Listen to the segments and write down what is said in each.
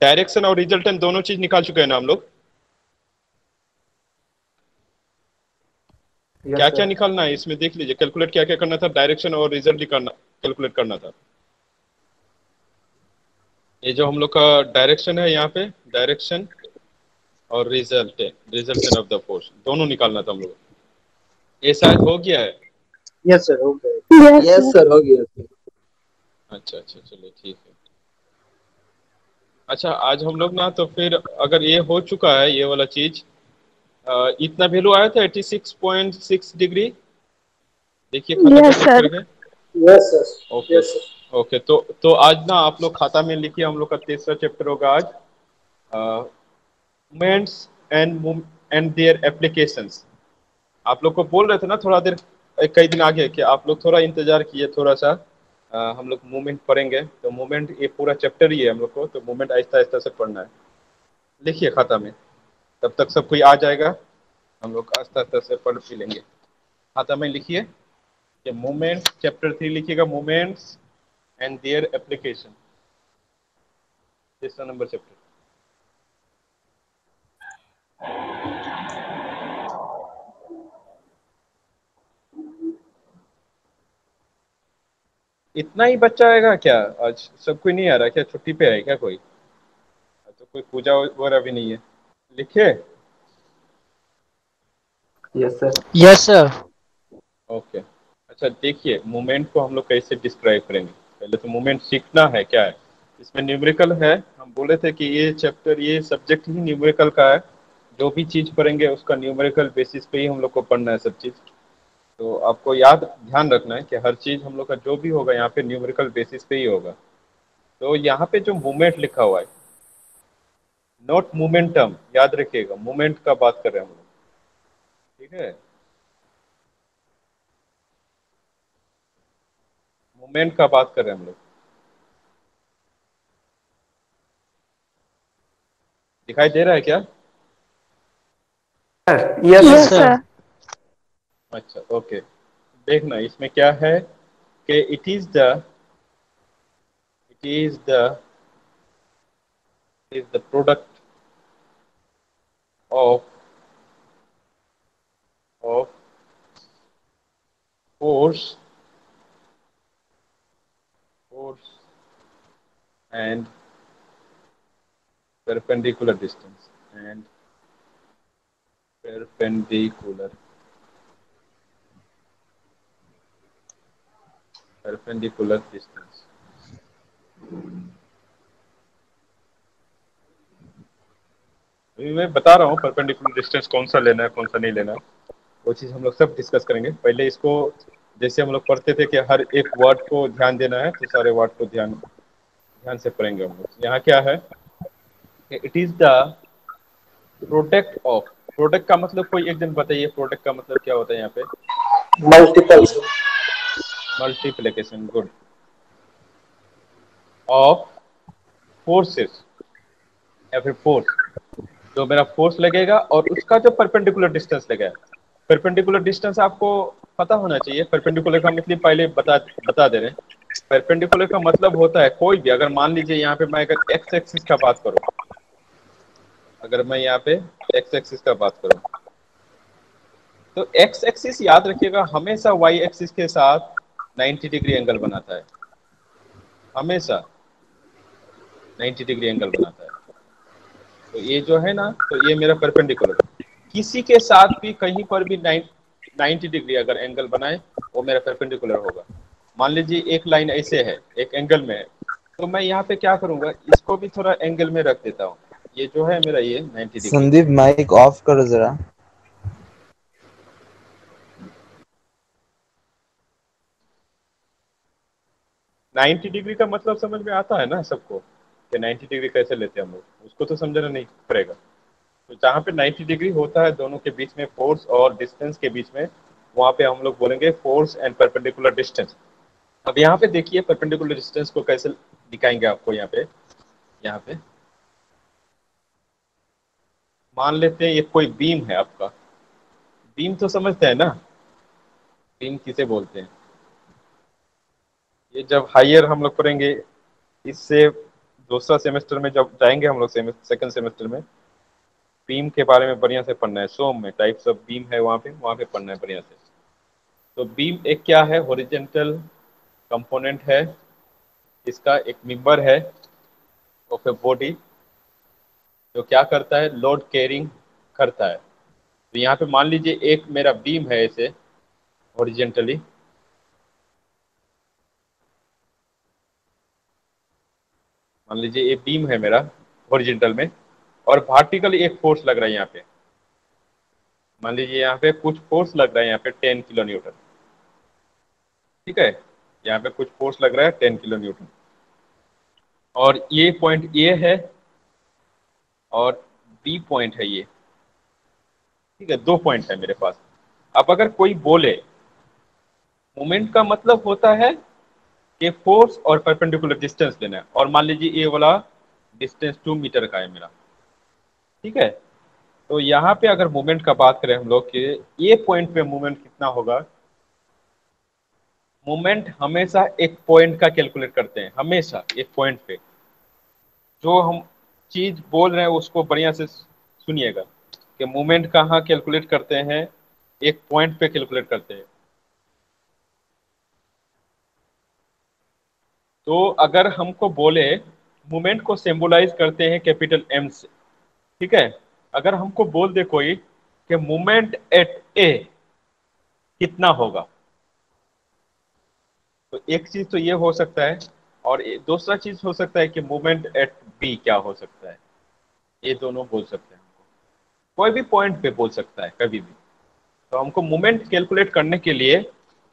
Direction और resultant दोनों चीज निकाल चुके हैं ना हम लोग। क्या यस क्या सर। निकालना है इसमें देख लीजिए, कैलकुलेट क्या क्या करना था, डायरेक्शन और रिजल्ट निकालना, कैलकुलेट करना था। ये जो हम लोग का डायरेक्शन है यहाँ पे, डायरेक्शन और रिजल्टेंट ऑफ द फोर्स दोनों निकालना था हम लोग। ये शायद हो गया है। यस सर हो गया। यस सर हो गया सर। अच्छा अच्छा, चलिए ठीक है। अच्छा आज हम लोग ना, तो फिर अगर ये हो चुका है ये वाला चीज, इतना वैल्यू आया था 86.6 डिग्री, देखिए खाता यस कैलकुलेट सर। करके। Yes sir. Okay. Yes sir. Okay, तो आज ना आप लोग खाता में लिखिए, हम लोग का तीसरा चैप्टर होगा आज, मूवमेंट्स एंड देयर एप्लीकेशंस। आप लोग को बोल रहे थे ना थोड़ा देर, कई दिन आगे, कि आप लोग थोड़ा इंतजार किए थोड़ा सा, हम लोग मूवमेंट पढ़ेंगे। तो मूवमेंट ये पूरा चैप्टर ही है हम लोग को, तो मूवमेंट आहिस्ता आहिस्ता से पढ़ना है। लिखिए खाता में, तब तक सब कोई आ जाएगा, हम लोग आहिस्ता आहिस्ता से पढ़ भी लेंगे। खाता में लिखिए कि मूवमेंट, चैप्टर 3 लिखिएगा, मूवमेंट्स एंड देयर एप्लीकेशन, तीसरा नंबर चैप्टर। इतना ही बच्चा आएगा क्या आज? सब कोई नहीं आ रहा क्या? छुट्टी पे है क्या कोई? तो कोई पूजा वगैरह भी नहीं है। लिखे। Yes sir. Yes sir. Okay. अच्छा देखिए, मूवमेंट को हम लोग कैसे डिस्क्राइब करेंगे। पहले तो मूवमेंट सीखना है क्या है। इसमें न्यूमेरिकल है, हम बोले थे कि ये चैप्टर, ये सब्जेक्ट ही न्यूमेरिकल का है। जो भी चीज पढ़ेंगे उसका न्यूमेरिकल बेसिस पे ही हम लोग को पढ़ना है सब चीज। तो आपको याद ध्यान रखना है कि हर चीज हम लोग का जो भी होगा यहाँ पे न्यूमेरिकल बेसिस पे ही होगा। तो यहाँ पे जो मूवमेंट लिखा हुआ है, नॉट मोमेंटम, याद रखिएगा, मूवमेंट का बात कर रहे हैं हम लोग, ठीक है। मूवमेंट का बात कर रहे हैं हम लोग। दिखाई दे रहा है क्या? Yes yes sir. Yes sir. Sir. अच्छा ओके। देखना इसमें क्या है कि it is the product of force and perpendicular distance, and perpendicular perpendicular distance। अभी मैं बता रहा हूँ परपेंडिकुलर डिस्टेंस कौन सा लेना है कौन सा नहीं लेना है, वो चीज़ हम लोग सब डिस्कस करेंगे। पहले इसको, जैसे हम लोग पढ़ते थे कि हर एक वर्ड को ध्यान देना है, तो सारे वर्ड को ध्यान ध्यान से पढ़ेंगे हम लोग। यहाँ क्या है कि it is the product of, product का मतलब कोई एक दिन बताइए, प्रोडक्ट का मतलब क्या होता है यहाँ पे? Multiple sir. Multiplication, good. Of forces, या फिर फोर्स, जो मेरा फोर्स लगेगा और उसका जो परपेंडिकुलर डिस्टेंस लगेगा। परपेंडिकुलर डिस्टेंस आपको पता होना चाहिए। परपेंडिकुलर का मतलब पहले बता बता दे रहे हैं। परपेंडिकुलर का मतलब होता है कोई भी, अगर मान लीजिए यहाँ पे मैं अगर एक्स एक्सिस का बात करूं, अगर मैं यहाँ पे एक्स एक्सिस का बात करूं, तो एक्स एक्सिस याद रखिएगा हमेशा वाई एक्सिस के साथ 90 डिग्री एंगल बनाता है, हमेशा 90 डिग्री एंगल बनाता है। तो ये जो है ना, तो ये मेरा परपेंडिकुलर, किसी के साथ भी कहीं पर भी 90 डिग्री अगर एंगल बनाए, वो मेरा परपेंडिकुलर होगा। मान लीजिए एक लाइन ऐसे है, एक एंगल में है, तो मैं यहाँ पे क्या करूंगा, इसको भी थोड़ा एंगल में रख देता हूँ। ये जो है मेरा, ये 90 डिग्री। संदीप माइक ऑफ करो जरा। 90 डिग्री का मतलब समझ में आता है ना सबको, कि 90 डिग्री कैसे लेते हैं हम लोग, उसको तो समझना नहीं पड़ेगा। तो जहाँ पे 90 डिग्री होता है दोनों के बीच में, फोर्स और डिस्टेंस के बीच में, वहां पे हम लोग बोलेंगे फोर्स एंड परपेंडिकुलर डिस्टेंस। अब यहाँ पे देखिए परपेंडिकुलर डिस्टेंस को कैसे दिखाएंगे आपको। यहाँ पे मान लेते हैं ये कोई बीम है आपका। बीम तो समझते हैं ना, बीम किसे बोलते हैं? ये जब हायर हम लोग करेंगे, इससे दूसरा सेमेस्टर में जब जाएंगे हम लोग सेकंड सेमेस्टर में, बीम के बारे में बढ़िया से पढ़ना है। सोम में टाइप्स ऑफ बीम है, वहाँ पे पढ़ना है बढ़िया से। तो बीम एक क्या है, हॉरिजेंटल कंपोनेंट है, इसका एक मेंबर है ऑफ ए बॉडी जो क्या करता है, लोड कैरिंग करता है। तो यहाँ पे मान लीजिए एक मेरा बीम है ऐसे हॉरिजेंटली, मान लीजिए ये बीम है मेरा हॉरिजेंटल में, और वर्टिकली एक फोर्स लग रहा है यहाँ पे। मान लीजिए यहाँ पे कुछ फोर्स लग रहा है यहाँ पे 10 किलो न्यूटन, ठीक है। यहाँ पे कुछ फोर्स लग रहा है 10 किलो न्यूटन, और ये पॉइंट ए है और बी पॉइंट है ये, ठीक है। दो पॉइंट है मेरे पास। अब अगर कोई बोले, मोमेंट का मतलब होता है कि फोर्स और परपेंडिकुलर डिस्टेंस लेना है, और मान लीजिए ये वाला डिस्टेंस 2 मीटर का है मेरा, ठीक है। तो यहाँ पे अगर मोमेंट का बात करें हम लोग कि ये पॉइंट पे मोमेंट कितना होगा, मोमेंट हमेशा एक पॉइंट का कैलकुलेट करते हैं, हमेशा एक पॉइंट पे। जो हम चीज बोल रहे हैं उसको बढ़िया से सुनिएगा कि मोमेंट कहाँ कैलकुलेट करते हैं, एक पॉइंट पे कैलकुलेट करते हैं। तो अगर हमको बोले, मोमेंट को सिंबलाइज करते हैं कैपिटल एम से, ठीक है। अगर हमको बोल दे कोई कि मोमेंट एट ए कितना होगा, तो एक चीज तो ये हो सकता है, और दूसरा चीज हो सकता है कि मोमेंट एट बी क्या हो सकता है। ये दोनों बोल सकते हैं हमको, कोई भी पॉइंट पे बोल सकता है कभी भी। तो हमको मोमेंट कैलकुलेट करने के लिए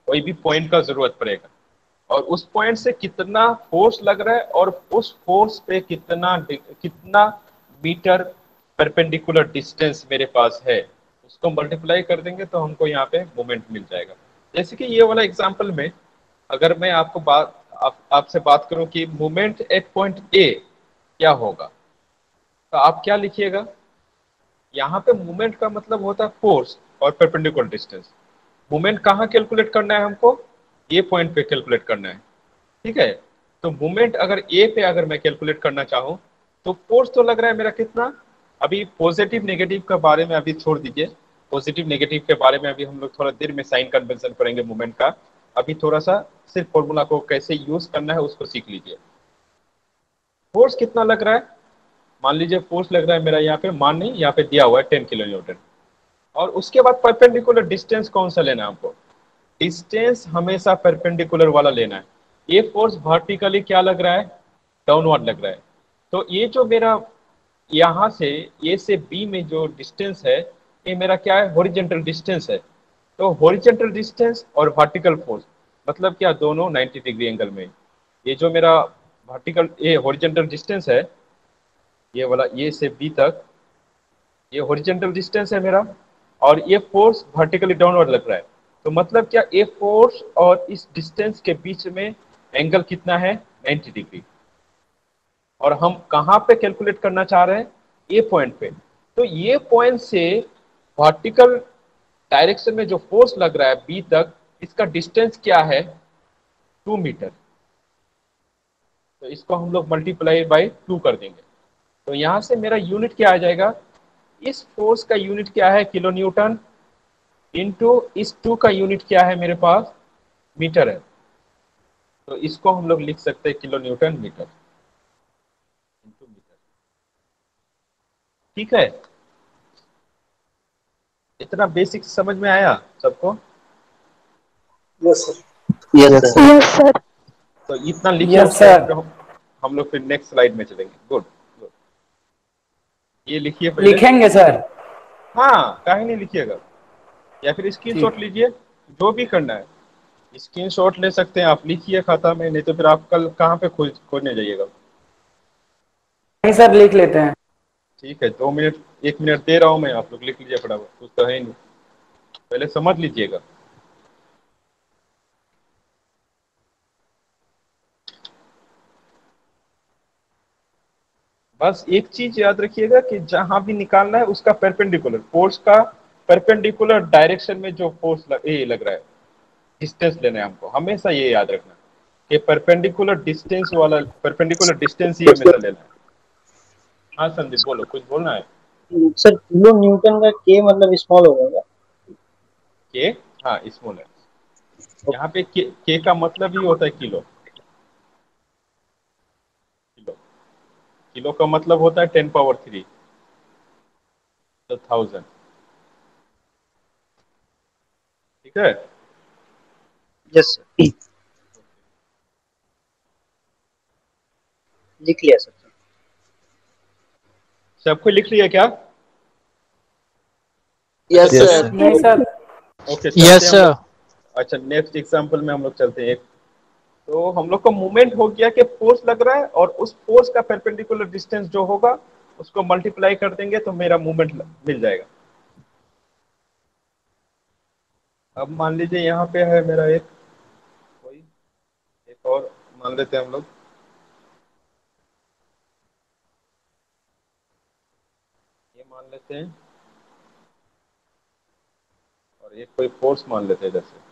कोई भी पॉइंट का जरूरत पड़ेगा, और उस पॉइंट से कितना फोर्स लग रहा है और उस फोर्स पे कितना कितना मीटर परपेंडिकुलर डिस्टेंस मेरे पास है, उसको मल्टीप्लाई कर देंगे तो हमको यहाँ पे मोमेंट मिल जाएगा। जैसे कि ये वाला एग्जांपल में अगर मैं आपको आपसे बात करूं कि मोमेंट एट पॉइंट ए क्या होगा, तो आप क्या लिखिएगा। यहाँ पे मोमेंट का मतलब होता है फोर्स और परपेंडिकुलर डिस्टेंस। मोमेंट कहाँ कैलकुलेट करना है हमको, ए पॉइंट पे कैलकुलेट करना है, ठीक है। तो मोमेंट अगर ए पे अगर मैं कैलकुलेट करना चाहूँ, तो फोर्स तो लग रहा है मेरा कितना। अभी पॉजिटिव नेगेटिव के बारे में अभी छोड़ दीजिए, पॉजिटिव नेगेटिव के बारे में अभी हम लोग थोड़ा देर में साइन कन्वेंशन करेंगे मोमेंट का। अभी थोड़ा सा सिर्फ फॉर्मूला को कैसे यूज करना है उसको सीख लीजिए। फोर्स कितना लग रहा है, मान लीजिए फोर्स लग रहा है मेरा यहाँ पे, मान नहीं यहाँ पे दिया हुआ है 10 किलो न्यूटन। और उसके बाद परपेंडिकुलर डिस्टेंस कौन सा लेना है हमको, डिस्टेंस हमेशा परपेंडिकुलर वाला लेना है। ये फोर्स वर्टिकली क्या लग रहा है, डाउनवर्ड लग रहा है। तो ये जो मेरा यहाँ से ए से बी में जो डिस्टेंस है, ये मेरा क्या है, हॉरिजॉन्टल डिस्टेंस है। तो हॉरिजॉन्टल डिस्टेंस और वर्टिकल फोर्स मतलब क्या, दोनों 90 डिग्री एंगल में। ये जो मेरा वर्टिकल ये हॉरिजॉन्टल डिस्टेंस है, ये वाला ए से बी तक, ये हॉरिजॉन्टल डिस्टेंस है मेरा, और ये फोर्स वर्टिकली डाउनवर्ड लग रहा है। तो मतलब क्या, ये फोर्स और इस डिस्टेंस के बीच में एंगल कितना है, 90 डिग्री। और हम कहाँ पे कैलकुलेट करना चाह रहे हैं, ये पॉइंट पे। तो ये पॉइंट से वर्टिकल डायरेक्शन में जो फोर्स लग रहा है बी तक, इसका डिस्टेंस क्या है, 2 मीटर। तो इसको हम लोग मल्टीप्लाई बाई 2 कर देंगे। तो यहां से मेरा यूनिट क्या आ जाएगा, इस फोर्स का यूनिट क्या है, किलो न्यूटन, इंटू इस 2 का यूनिट क्या है मेरे पास, मीटर है। तो इसको हम लोग लिख सकते हैं kilo newton metre into metre, ठीक है। इतना बेसिक समझ में आया सबको। Yes sir. Yes yes sir. Sir. Yes sir. तो इतना लिखे यस उसके बाद सर। फिर हम लोग फिर नेक्स्ट स्लाइड में चलेंगे। गुड गुड, ये लिखिए पहले। लिखेंगे सर। हाँ, काहे नहीं लिखिएगा, या फिर स्क्रीनशॉट ठीक। लीजिए, जो भी करना है स्क्रीनशॉट ले सकते हैं आप, लिखिए खाता में, नहीं तो फिर आप कल कहाँ पे खोजने जाइएगा। नहीं सर, लिख लेते हैं। ठीक है, 2 मिनट 1 मिनट दे रहा हूँ मैं, आप लोग लिख लीजिए फटाफट, कुछ तो है नहीं, पहले समझ लीजिएगा। बस एक चीज याद रखिएगा कि जहां भी निकालना है उसका परपेंडिकुलर फोर्स का, परपेंडिकुलर डायरेक्शन में जो फोर्स लग रहा है, डिस्टेंस लेना है हमको, हमेशा ये याद रखना। कि परपेंडिकुलर डिस्टेंस ही हमेशा लेना है। हाँ संदीप बोलो, कुछ बोलना है। सर किलो न्यूटन का के मतलब स्मॉल होगा क्या? के, हाँ स्मॉल है। यहाँ पे के का मतलब ही होता है किलो। किलो किलो का मतलब होता है 10 पावर 3, तो 1000। ठीक है। यस सर, लिख लिया सर। सबको लिख लिया क्या? अच्छा यस Yes, चलते सर। sir. नहीं हैं। सर। ओके चलते यस हैं हम सर। लोग। अच्छा नेक्स्ट एग्जांपल में हम लोग चलते हैं एक। तो हम लोग का मूवमेंट हो गया कि फोर्स लग रहा है और उस फोर्स का परपेंडिकुलर डिस्टेंस जो होगा उसको मल्टीप्लाई कर देंगे तो मेरा मूवमेंट मिल जाएगा। अब मान लीजिए यहाँ पे है मेरा एक कोई एक और मान लेते हैं हम लोग। ये मान लेते हैं और एक कोई फोर्स मान लेते हैं जैसे।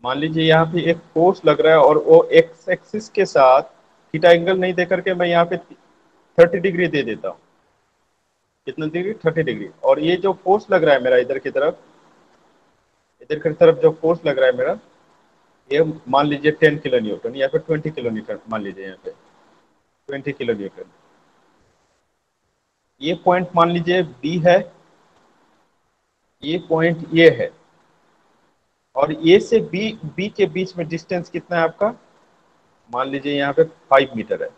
मान लीजिए यहाँ पे एक फोर्स लग रहा है और वो एक्स एक्सिस के साथ थीटा एंगल नहीं दे करके मैं यहाँ पे 30 डिग्री दे देता हूँ। कितना डिग्री? 30 डिग्री। और ये जो फोर्स लग रहा है मेरा इधर की तरफ जो फोर्स लग रहा है मेरा, ये मान लीजिए 10 किलो न्यूटन या फिर 20 किलो न्यूटन मान लीजिए यहाँ पे 20 किलो न्यूटन। ये पॉइंट मान लीजिए बी है, ये पॉइंट ये है, और ए से बी बी के बीच में डिस्टेंस कितना है आपका? मान लीजिए यहाँ पे 5 मीटर है।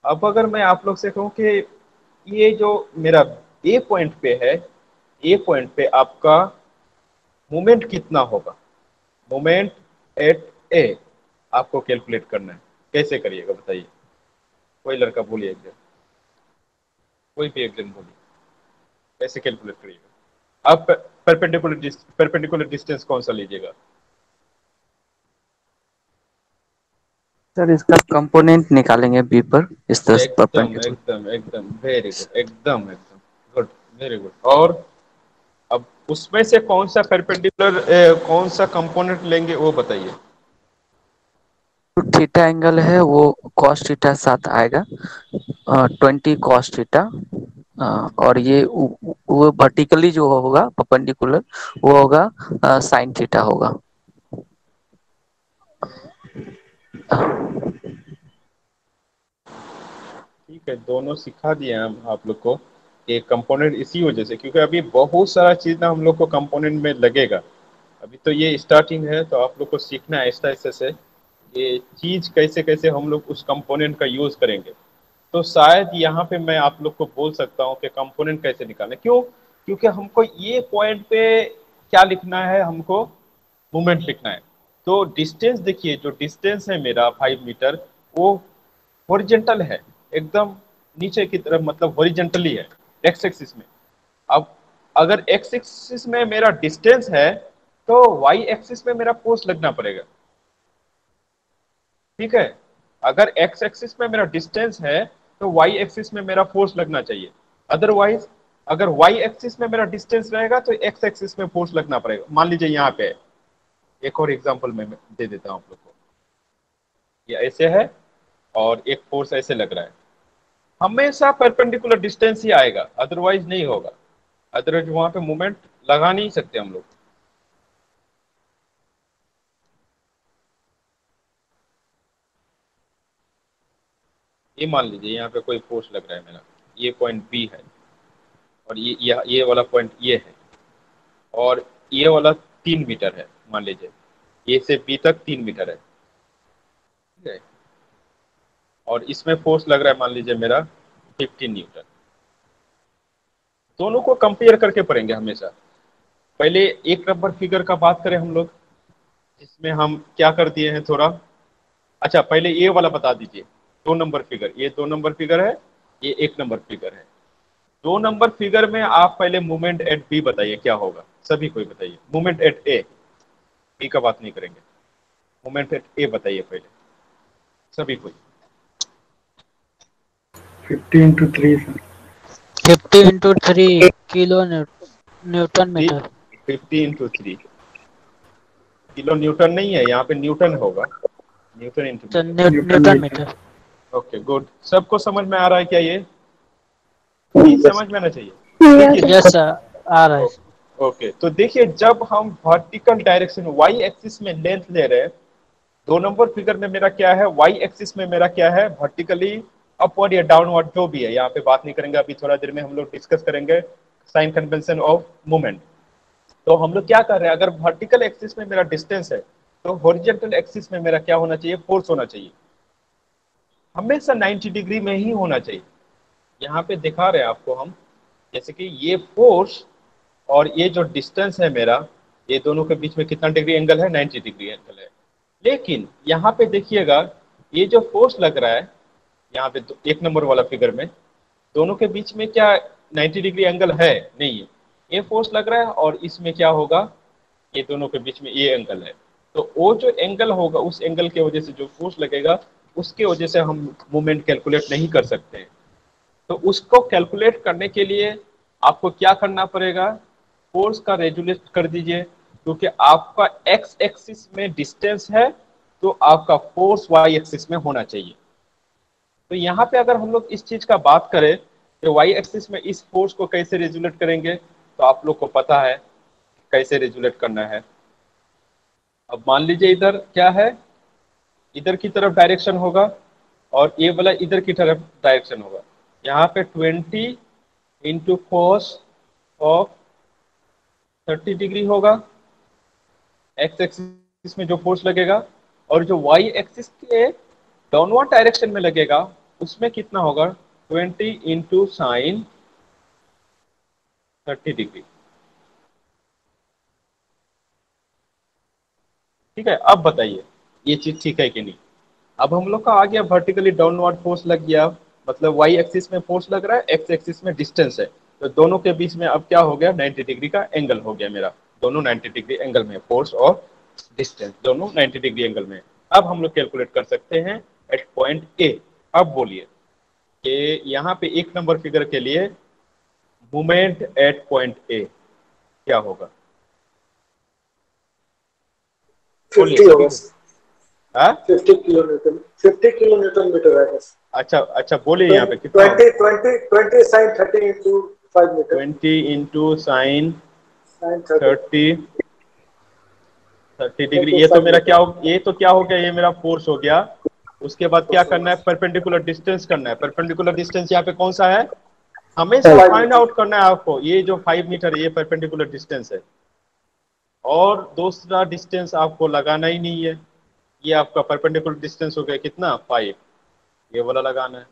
अब अगर मैं आप लोग से कहूँ कि ये जो मेरा ए पॉइंट पे है, ए पॉइंट पे आपका मोमेंट कितना होगा? मोमेंट एट ए आपको कैलकुलेट करना है। कैसे करिएगा बताइए? कोई लड़का बोलिए एक जन, कोई भी एक जन बोलिए, कैसे कैलकुलेट करिएगा आप? परपेंडिकुलर डिस्टेंस कौन सा लीजिएगा? सर इसका कंपोनेंट निकालेंगे बी पर इस तरह से एकदम परपेंडिकुलर। एकदम एकदम वेरी गुड, एकदम एकदम गुड, वेरी गुड। और अब उसमें से कौन सा परपेंडिकुलर कौन सा कंपोनेंट लेंगे वो बताइए। जो थीटा एंगल है वो कॉस थीटा साथ आएगा, 20 कॉस थीटा। और ये वो वर्टिकली जो होगा परपेंडिकुलर वो होगा साइन थीटा होगा। ठीक है, दोनों सिखा दिए हम आप लोग को कि कंपोनेंट इसी वजह से, क्योंकि अभी बहुत सारा चीज ना हम लोग को कंपोनेंट में लगेगा। अभी तो ये स्टार्टिंग है, तो आप लोग को सीखना है ऐसा ऐसे से ये चीज कैसे कैसे हम लोग उस कंपोनेंट का यूज करेंगे। तो शायद यहाँ पे मैं आप लोग को बोल सकता हूँ कि कंपोनेंट कैसे निकालें। क्यों? क्योंकि हमको ये पॉइंट पे क्या लिखना है, हमको मोमेंट लिखना है। तो डिस्टेंस देखिए, जो डिस्टेंस है मेरा 5 मीटर, वो हॉरिजेंटल है, एकदम नीचे की तरफ, मतलब हॉरिजेंटली है एक्स एक्सिस में। अब अगर एक्स एक्सिस में मेरा डिस्टेंस है तो वाई एक्सिस में मेरा फोर्स लगना पड़ेगा। ठीक है, अगर एक्स एक्सिस में मेरा डिस्टेंस है तो वाई एक्सिस में मेरा फोर्स लगना चाहिए। अदरवाइज अगर वाई एक्सिस में मेरा डिस्टेंस रहेगा तो एक्स एक्सिस में फोर्स लगना पड़ेगा। मान लीजिए यहाँ पे एक और एग्जांपल मैं दे देता हूँ आप लोग को। ये ऐसे है और एक फोर्स ऐसे लग रहा है, हमेशा परपेंडिकुलर डिस्टेंस ही आएगा, अदरवाइज नहीं होगा। अदरवाइज वहां पे मूवमेंट लगा नहीं सकते हम लोग। ये मान लीजिए यहाँ पे कोई फोर्स लग रहा है मेरा, ये पॉइंट बी है और ये वाला पॉइंट ये है, और ये वाला 3 मीटर है मान लीजिए, ए से बी तक 3 मीटर है। ठीक है, और इसमें फोर्स लग रहा है मान लीजिए मेरा 15 न्यूटन। दोनों को कंपेयर करके पढ़ेंगे हमेशा। पहले एक नंबर फिगर का बात करें हम लोग, जिसमें हम क्या कर दिए हैं थोड़ा। अच्छा पहले ये वाला बता दीजिए, 2 नंबर फिगर, ये 2 नंबर फिगर है, ये 1 नंबर फिगर है। 2 नंबर फिगर में आप पहले मूवमेंट एट बी बताइए क्या होगा, सभी कोई बताइए। मूवमेंट एट ए बी का बात नहीं करेंगे। मोमेंट एट ए बताइए पहले सभी को। 50 × 3 sir. 50 × 3 kilo newton metre. 50 × 3 kilo newton नहीं है, यहाँ पे न्यूटन होगा, newton into metre. Newton metre. Okay good, सबको समझ में आ रहा है क्या ये? नहीं समझ में आना चाहिए। देखिए यस सर, आ रहा है। ओके, तो देखिए जब हम वर्टिकल डायरेक्शन वाई एक्सिस में लेंथ ले रहे हैं, 2 नंबर फिगर में मेरा क्या है, वाई एक्सिस में मेरा क्या है, वर्टिकली अपवर्ड या डाउनवर्ड जो भी है, यहाँ पे बात नहीं करेंगे, अभी थोड़ा देर में हम लोग डिस्कस करेंगे साइन कन्वेंशन ऑफ मूवमेंट। तो हम लोग क्या कर रहे हैं, अगर वर्टिकल एक्सिस में मेरा डिस्टेंस है तो हॉरिजॉन्टल एक्सिस में मेरा क्या होना चाहिए, फोर्स होना चाहिए, हमेशा 90 डिग्री में ही होना चाहिए। यहाँ पे दिखा रहे हैं आपको हम, जैसे कि ये फोर्स और ये जो डिस्टेंस है मेरा, ये दोनों के बीच में कितना डिग्री एंगल है, 90 डिग्री एंगल है। लेकिन यहाँ पे देखिएगा ये जो फोर्स लग रहा है यहाँ पे 1 नंबर वाला फिगर में, दोनों के बीच में क्या 90 डिग्री एंगल है, नहीं है। ये फोर्स लग रहा है और इसमें क्या होगा, ये दोनों के बीच में ये एंगल है। तो वो जो एंगल होगा, उस एंगल की वजह से जो फोर्स लगेगा, उसके वजह से हम मूवमेंट कैलकुलेट नहीं कर सकते हैं। तो उसको कैलकुलेट करने के लिए आपको क्या करना पड़ेगा, फोर्स का रेजुलेट कर दीजिए, क्योंकि आपका एक्स एक्सिस में डिस्टेंस है तो आपका फोर्स वाई एक्सिस में होना चाहिए। तो यहाँ पे अगर हम लोग इस चीज का बात करें कि वाई एक्सिस में इस फोर्स को कैसे रेजुलेट करेंगे, तो आप लोग को पता है कैसे रेजुलेट करना है। अब मान लीजिए इधर क्या है, इधर की तरफ डायरेक्शन होगा और ये वाला इधर की तरफ डायरेक्शन होगा। यहाँ पे 20 इंटू cos ऑफ 30 डिग्री होगा एक्स एक्सिस में जो फोर्स लगेगा, और जो वाई एक्सिस के डाउनवर्ड डायरेक्शन में लगेगा उसमें कितना होगा, 20 इंटू साइन 30 डिग्री। ठीक है, अब बताइए ये चीज ठीक है कि नहीं। अब हम लोग का आ गया वर्टिकली डाउनवर्ड फोर्स लग गया, मतलब वाई एक्सिस में फोर्स लग रहा है, एक्स एक्सिस में डिस्टेंस है, तो दोनों के बीच में अब क्या हो गया, 90 डिग्री का एंगल हो गया मेरा, दोनों 90 डिग्री एंगल में, फोर्स और डिस्टेंस दोनों 90 डिग्री एंगल में। अब हम लोग कैलकुलेट कर सकते हैं एट पॉइंट ए। अब बोलिए कि यहाँ पे 1 नंबर फिगर के लिए मूवमेंट एट पॉइंट ए क्या होगा, 50 होगा। हाँ 50 किलो न्यूटन मीटर है। अच्छा अच्छा, बोलिए यहाँ पे कितना 20 sine 30 into 5 metre. 20 into sine 30 degree. ये तो मेरा क्या हो, ये तो क्या हो गया, ये मेरा फोर्स हो गया। उसके बाद क्या करना है, परपेंडिकुलर डिस्टेंस करना है। परपेंडिकुलर डिस्टेंस यहाँ पे कौन सा है, हमेशा फाइंड आउट करना है आपको। ये जो 5 मीटर ये परपेंडिकुलर डिस्टेंस है, और दूसरा डिस्टेंस आपको लगाना ही नहीं है। ये आपका परपेंडिकुलर डिस्टेंस हो गया कितना, 5, ये वाला लगाना है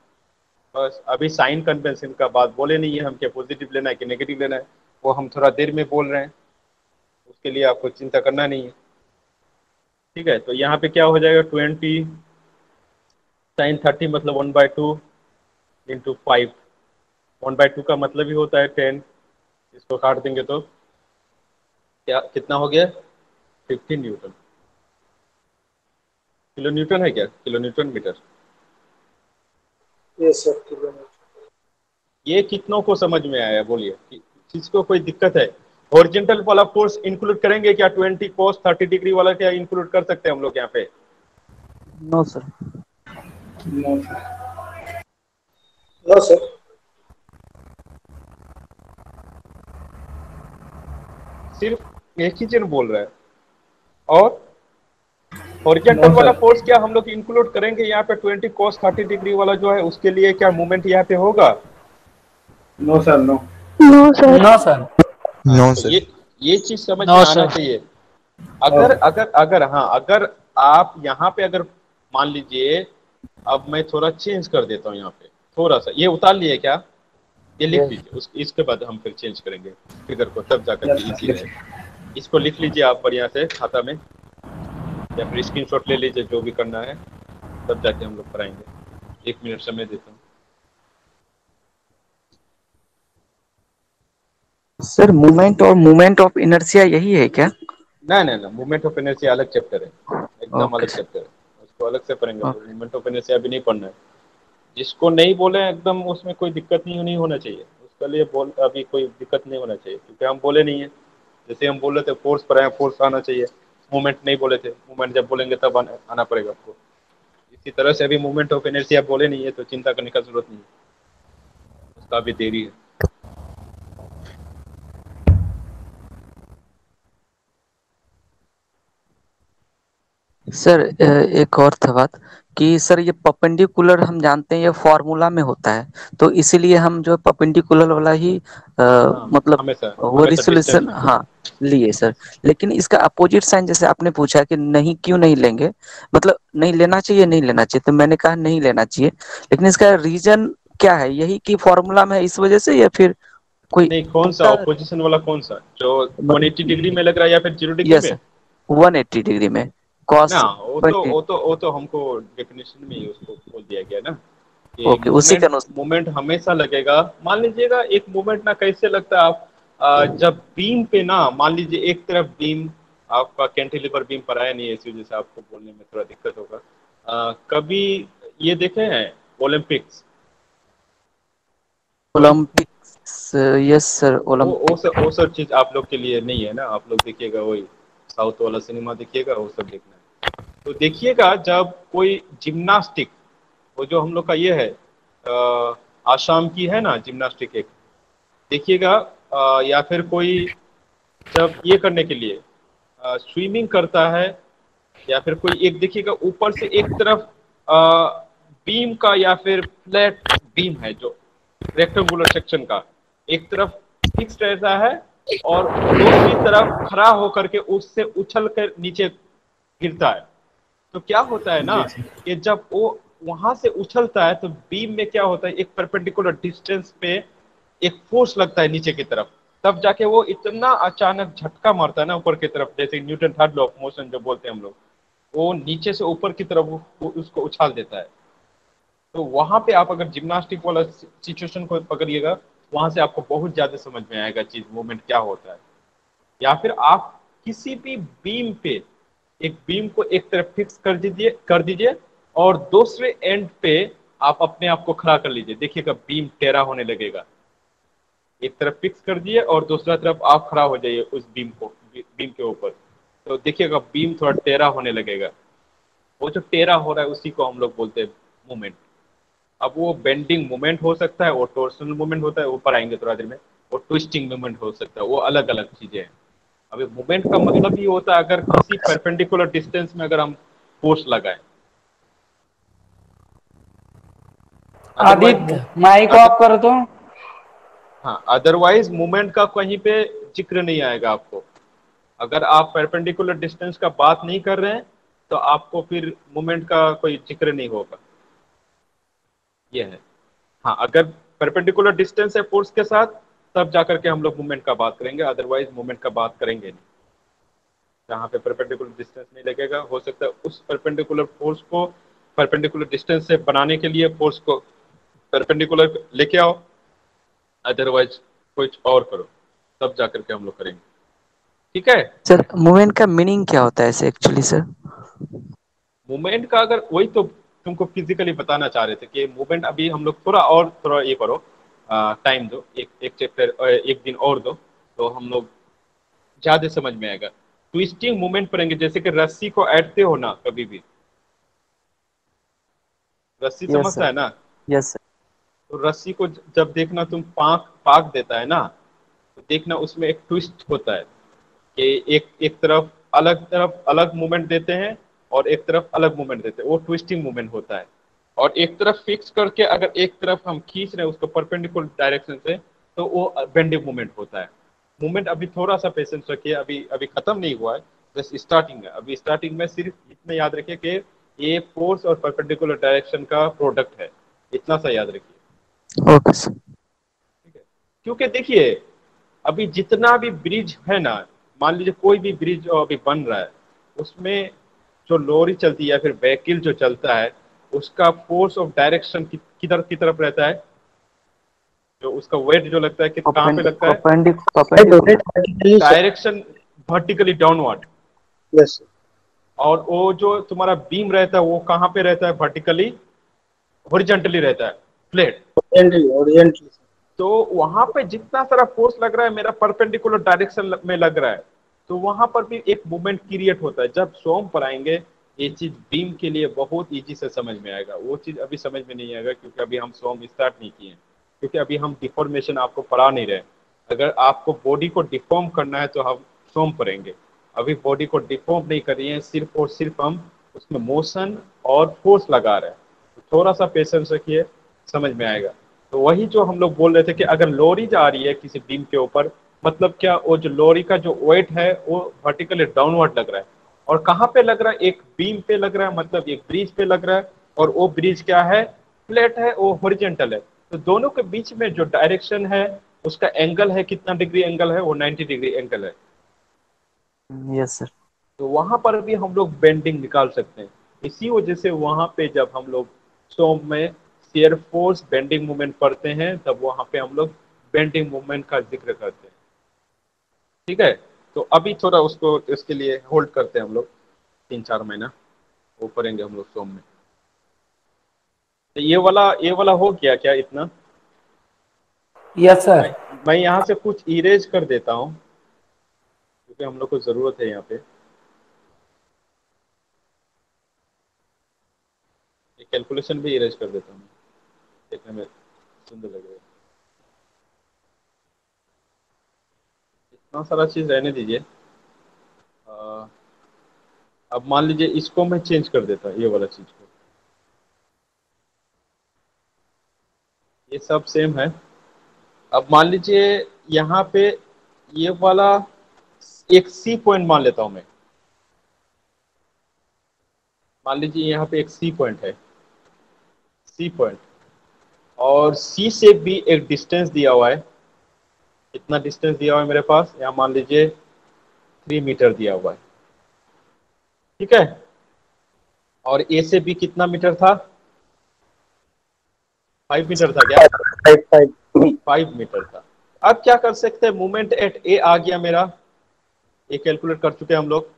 बस। अभी साइन कन्वेंशन का बात बोले नहीं है हम, क्या पॉजिटिव लेना है कि नेगेटिव लेना है, वो हम थोड़ा देर में बोल रहे हैं, उसके लिए आपको चिंता करना नहीं है। ठीक है, तो यहाँ पे क्या हो जाएगा, 20 साइन 30 मतलब 1/2 इंटू 5। 1/2 का मतलब ही होता है 10, इसको काट देंगे तो क्या कितना हो गया, 15 न्यूटन। किलो न्यूटन है क्या, kilo newton metre. Yes sir, kilo metre. ये कितनों को समझ में आया बोलिए, किसको कोई दिक्कत है। हॉरिजॉन्टल वाला फोर्स इंक्लूड करेंगे क्या, 20 cos 30 डिग्री वाला क्या इंक्लूड कर सकते हैं हम लोग यहाँ पे। No sir. No sir. सिर्फ एक ही चीज बोल रहा है। और हॉरिजॉन्टल वाला फोर्स क्या हम लोग इंक्लूड करेंगे यहाँ पे, 20 cos 30 डिग्री वाला जो है उसके लिए क्या मूवमेंट यहाँ पे होगा। No sir, no. No sir. No sir. No sir. ये चीज समझ में आना चाहिए। अगर अगर अगर हाँ, अगर आप यहाँ पे अगर मान लीजिए, अब मैं थोड़ा चेंज कर देता हूँ यहाँ पे, थोड़ा सा ये उतार लिए क्या, ये लिख लीजिए, इसके बाद हम फिर चेंज करेंगे फिगर को, तब जाकर के इजी रहेगा। इसको लिख लीजिए आप बढ़िया से खाता में, या फिर स्क्रीनशॉट ले लीजिए, जो भी करना है, तब जाके हम लोग कराएंगे। 1 मिनट समय देता हूँ। सर मूवमेंट और मूवमेंट ऑफ इनर्शिया यही है क्या। नहीं नहीं नहीं, मूवमेंट ऑफ इनर्शिया अलग चैप्टर है, एकदम ओके अलग चैप्टर है, उसको अलग से पढ़ेंगे हम लोग। मूवमेंट ऑफ इनर्शिया अभी नहीं पढ़ना है। जिसको नहीं बोले एकदम उसमें कोई दिक्कत नहीं होना चाहिए, उसके लिए बोल अभी कोई दिक्कत नहीं होना चाहिए, क्योंकि हम बोले नहीं है। जैसे हम बोले थे फोर्स पर आए, फोर्स आना चाहिए। मूवमेंट नहीं बोले थे, मूवमेंट जब बोलेंगे तब आना पड़ेगा आपको। इसी तरह से अभी मूवमेंट ऑफ इनर्शिया बोले नहीं है, तो चिंता करने का जरूरत नहीं है, उसका भी देरी है। सर एक और था बात कि सर ये परपेंडिकुलर हम जानते हैं ये फॉर्मूला में होता है, तो इसीलिए हम जो परपेंडिकुलर वाला ही हाँ, मतलब हमेशा वो हमेशा डिस्टेंस रिसोल्यूशन हाँ लिए सर। लेकिन इसका अपोजिट साइन जैसे आपने पूछा कि नहीं क्यों नहीं लेंगे, मतलब नहीं लेना चाहिए नहीं लेना चाहिए, तो मैंने कहा नहीं लेना चाहिए। लेकिन इसका रीजन क्या है, यही कि फॉर्मूला में है इस वजह से, या फिर कोई नहीं, कौन सा दूसरा? ऑपोजिशन वाला, कौन सा जो 180 डिग्री में लग रहा है या फिर 0 डिग्री यस, में? 180 डिग्री में ना, कॉस वो तो 20। वो तो वो तो हमको डेफिनेशन में ही उसको बोल दिया गया ना कि ओके, उसी के मूवमेंट अनुसार। मूवमेंट हमेशा लगेगा। मान लीजिएगा एक मूवमेंट ना कैसे लगता है, आप जब बीम पे ना, मान लीजिए एक तरफ बीम आपका कैंटिलीवर बीम पर आया नहीं है, इसी वजह से आपको बोलने में थोड़ा दिक्कत होगा। कभी ये देखे हैं Olympics? Olympics, yes sir, Olympic. वो सब चीज आप लोग के लिए नहीं है ना, आप लोग देखिएगा वही साउथ वाला सिनेमा देखिएगा, वो सब देखना है। तो देखिएगा जब कोई जिम्नास्टिक, वो जो हम लोग का ये है आसाम की है ना जिम्नास्टिक एक, देखिएगा या फिर कोई जब ये करने के लिए स्विमिंग करता है, या फिर कोई एक देखिएगा ऊपर से एक तरफ बीम का या फिर फ्लैट बीम है जो रेक्टेंगुलर सेक्शन का, एक तरफ फिक्स रहता है और दूसरी तरफ खड़ा होकर के उससे उछल कर नीचे गिरता है। तो क्या होता है ना कि जब वो वहां से उछलता है तो बीम में क्या होता है, एक परपेंडिकुलर डिस्टेंस पे एक फोर्स लगता है नीचे की तरफ, तब जाके वो इतना अचानक झटका मारता है ना ऊपर की तरफ, जैसे Newton third law of motion जो बोलते हैं हम लोग, वो नीचे से ऊपर की तरफ वो उसको उछाल देता है। तो वहां पे आप अगर जिम्नास्टिक वाला सिचुएशन को पकड़िएगा, वहां से आपको बहुत ज्यादा समझ में आएगा चीज मूवमेंट क्या होता है। या फिर आप किसी भी बीम पे, एक बीम को एक तरफ फिक्स कर दीजिए और दूसरे एंड पे आप अपने आप को खड़ा कर लीजिए, देखिएगा बीम टेढ़ा होने लगेगा। एक तरफ फिक्स कर दिए और दूसरा तरफ आप खड़ा हो जाइए उस बीम के ऊपर, तो देखिएगा बीम थोड़ा टेढ़ा होने लगेगा। वो जो टेढ़ा हो रहा है उसी को हम लोग बोलते हैं मूवमेंट। अब वो बेंडिंग मूवमेंट हो सकता है, वो टोर्सनल मूवमेंट होता है, ऊपर आएंगे थोड़ा देर में, वो ट्विस्टिंग मूवमेंट हो सकता है, वो अलग अलग चीजें हैं। अभी मूवमेंट का मतलब ये होता है अगर किसी परपेंडिकुलर डिस्टेंस में अगर हम फोर्स लगाएं। Otherwise Aditya mike other, off कर दो। हाँ, अदरवाइज मूवमेंट का कहीं पे जिक्र नहीं आएगा आपको। अगर आप परपेंडिकुलर डिस्टेंस का बात नहीं कर रहे हैं तो आपको फिर मूवमेंट का कोई जिक्र नहीं होगा, ये है। हाँ, अगर परपेंडिकुलर डिस्टेंस है फोर्स के साथ तब जाकर के हम लोग मूवमेंट का बात करेंगे, अदरवाइज मूवमेंट का बात करेंगे नहीं। जहाँ पे परपेंडिकुलर डिस्टेंस नहीं लगेगा, हो सकता है उस परपेंडिकुलर फोर्स को परपेंडिकुलर डिस्टेंस से बनाने के लिए फोर्स को परपेंडिकुलर लेके आओ, अदरवाइज कुछ और करो, तब जाकर के हम लोग करेंगे। ठीक है। सर मूवमेंट का मीनिंग क्या होता है ऐसे एक्चुअली सर? मूवमेंट का अगर वही तो तुमको फिजिकली बताना चाह रहे थे कि मूवमेंट, अभी हम लोग थोड़ा ये करो, टाइम दो, एक चैप्टर एक दिन और दो, तो हम लोग ज्यादा समझ में आएगा। ट्विस्टिंग मूवमेंट पढ़ेंगे, जैसे कि रस्सी को ऐडते हो ना कभी भी, रस्सी यस समझता सर। है ना? Yes sir. तो रस्सी को जब देखना तुम पाक पाक देता है ना, तो देखना उसमें एक ट्विस्ट होता है कि एक एक तरफ अलग मूवमेंट देते हैं और एक तरफ अलग मूवमेंट देते हैं, वो ट्विस्टिंग मूवमेंट होता है। और एक तरफ फिक्स करके अगर एक तरफ हम खींच रहे हैं उसको परपेंडिकुलर डायरेक्शन से, तो वो बेंडिंग मूवमेंट होता है। मूवमेंट अभी थोड़ा सा पेशेंस रखिए, अभी अभी खत्म नहीं हुआ है, बस स्टार्टिंग है। अभी स्टार्टिंग में सिर्फ इतना याद रखिए कि ये फोर्स और परपेंडिकुलर डायरेक्शन का प्रोडक्ट है, इतना सा याद रखिए। Okay sir. ठीक है, क्योंकि देखिए अभी जितना भी ब्रिज है ना, मान लीजिए कोई भी ब्रिज जो अभी बन रहा है, उसमें जो लॉरी चलती है या फिर व्हीकल जो चलता है, उसका फोर्स ऑफ डायरेक्शन किधर की तरफ रहता है, जो उसका वेट जो लगता है कि कहाँ पे लगता है, perpendicular. Direction vertically downward. Yes और वो जो तुम्हारा बीम रहता है वो कहाँ पे रहता है, वर्टिकली हॉरिजॉन्टली रहता है, फ्लैट। ओरिएंटली ओरिएंटली तो वहां पे जितना सारा फोर्स लग रहा है मेरा परपेंडिकुलर डायरेक्शन में लग रहा है, तो वहां पर भी एक मूवमेंट क्रिएट होता है। जब सोम पर आएंगे ये चीज बीम के लिए बहुत इजी से समझ में आएगा, वो चीज अभी समझ में नहीं आएगा क्योंकि अभी हम सोम स्टार्ट नहीं किए हैं, क्योंकि अभी हम डिफॉर्मेशन आपको पढ़ा नहीं रहे। अगर आपको बॉडी को डिफॉर्म करना है तो हम सोम पढ़ेंगे। अभी बॉडी को डिफॉर्म नहीं कर रही है, सिर्फ और सिर्फ हम उसमें मोशन और फोर्स लगा रहे हैं। तो थोड़ा सा पेशेंस रखिए, समझ में आएगा। तो वही जो हम लोग बोल रहे थे कि अगर लोरी जा रही है किसी बीम के ऊपर, मतलब क्या वो जो लोरी का जो वेट है वो वर्टिकली डाउनवर्ड लग रहा है। और कहाँ पे लग रहा है, एक बीम पे लग रहा है, मतलब एक ब्रिज पे लग रहा है। और वो ब्रिज क्या है, फ्लैट है, वो हॉरिजॉन्टल है। तो दोनों के बीच में जो डायरेक्शन है उसका एंगल है, कितना डिग्री एंगल है, वो 90 डिग्री एंगल है। Yes sir. तो वहां पर भी हम लोग बेंडिंग निकाल सकते हैं। इसी वजह से वहां पे जब हम लोग स्टोम में शेयर फोर्स बेंडिंग मूवमेंट पढ़ते हैं तब वहां पे हम लोग बेंडिंग मूवमेंट का जिक्र करते हैं। ठीक है, तो अभी थोड़ा उसको इसके लिए होल्ड करते हैं हम लोग, 3-4 महीना वो पढ़ेंगे हम लोग स्टोम में। तो ये वाला हो गया क्या इतना? यस मैं सर। मैं यहाँ से कुछ इरेज कर देता हूँ क्योंकि हम लोग को जरूरत है यहाँ पे। ये कैलकुलेशन भी इरेज कर देता हूँ, देखने में सुंदर लगेगा। इतना सारा चीज रहने दीजिए। अ, अब मान लीजिए इसको मैं चेंज कर देता, ये वाला चीज को, ये सब सेम है। अब मान लीजिए यहाँ पे ये वाला एक सी पॉइंट मान लेता हूं मैं। मान लीजिए यहाँ पे एक सी पॉइंट है, सी पॉइंट, और सी से भी एक डिस्टेंस दिया हुआ है। कितना डिस्टेंस दिया हुआ है मेरे पास, यहाँ मान लीजिए 3 मीटर दिया हुआ है। ठीक है, और ए से बी कितना मीटर था, 5 मीटर था क्या, 5 5 5 मीटर था। अब क्या कर सकते हैं, मूवमेंट एट ए आ गया मेरा, ये कैलकुलेट कर चुके हैं हम लोग।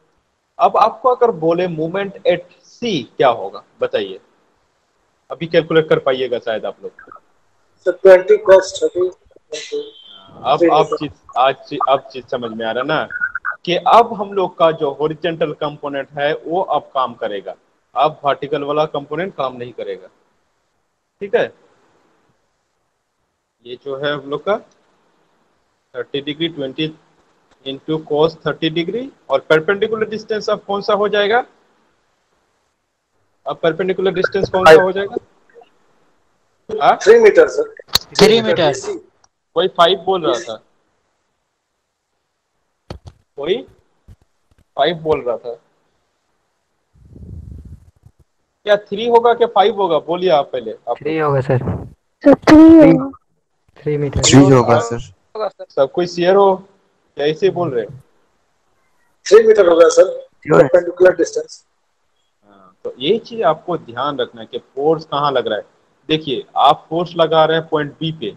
अब आपको अगर बोले मूवमेंट एट सी क्या होगा बताइए, अभी कैलकुलेट कर पाइएगा शायद आप लोग। So 20 cos 30 अब चीज समझ में आ रहा ना, कि अब हम लोग का जो हॉरिजॉन्टल कंपोनेंट है वो अब काम करेगा, अब वर्टिकल वाला कंपोनेंट काम नहीं करेगा। ठीक है, ये जो है हम लोग का 30 डिग्री 20 इंटू cos 30 डिग्री, और परपेंडिकुलर डिस्टेंस अब कौन सा हो जाएगा, अब परपेंडिकुलर डिस्टेंस कौन सा हो जाएगा, हाँ 3 metre sir 3 3 metre metre. DC कोई 5 बोल रहा था, कोई 5 बोल रहा था, क्या 3 होगा क्या 5 होगा, बोलिए आप पहले आप लोग। 3 होगा सर। तो 3 होगा। 3 मीटर। 3 होगा सर, सब कोई शेयर हो क्या, ऐसे ही बोल रहे हैं। 3 मीटर होगा सर परपेंडिकुलर डिस्टेंस हाँ, तो ये चीज आपको ध्यान रखना है कि फोर्स कहाँ लग रहा है। देखिए आप फोर्स लगा रहे हैं पॉइंट बी पे,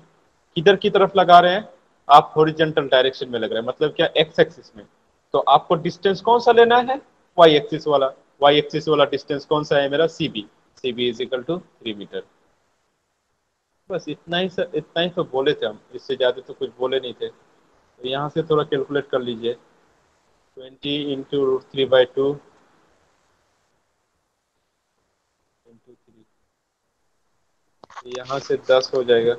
किधर की तरफ लगा रहे हैं, आप हॉरिजॉन्टल डायरेक्शन में लग रहे हैं, मतलब क्या एक्स एक्सिस में। तो आपको डिस्टेंस कौन सा लेना है, वाई एक्सिस वाला। वाई एक्सिस वाला डिस्टेंस कौन सा है मेरा, C B. C B is equal to 3 metre. बस इतना ही तो बोले थे हम, इससे ज्यादा तो कुछ बोले नहीं थे। तो यहाँ से थोड़ा कैलकुलेट कर लीजिए, 20 × √3/2 × 3, यहाँ से 10 हो जाएगा,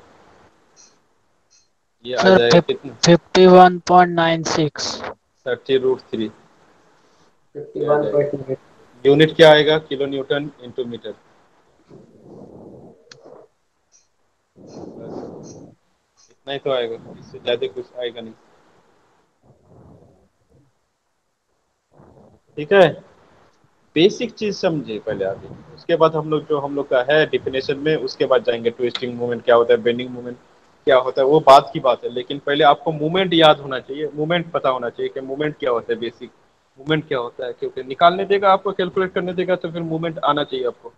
ये आ सर जाएगा कितना, 51.96। 30√3। ये आ जाएगा, 51.8 यूनिट क्या आएगा, किलो न्यूटन इंटू मीटर। बस इतना ही तो आएगा, इससे ज्यादा कुछ आएगा नहीं। ठीक है, बेसिक चीज समझे पहले आगे, उसके बाद हम लोग का है डिफिनेशन में, उसके बाद जाएंगे ट्विस्टिंग मूवमेंट क्या होता है, बेंडिंग मूवमेंट क्या होता है, वो बात की बात है। लेकिन पहले आपको मूवमेंट याद होना चाहिए, मूवमेंट पता होना चाहिए कि मूवमेंट क्या होता है, बेसिक मूवमेंट क्या होता है, क्योंकि निकालने देगा आपको, कैलकुलेट करने देगा, तो फिर मूवमेंट आना चाहिए आपको।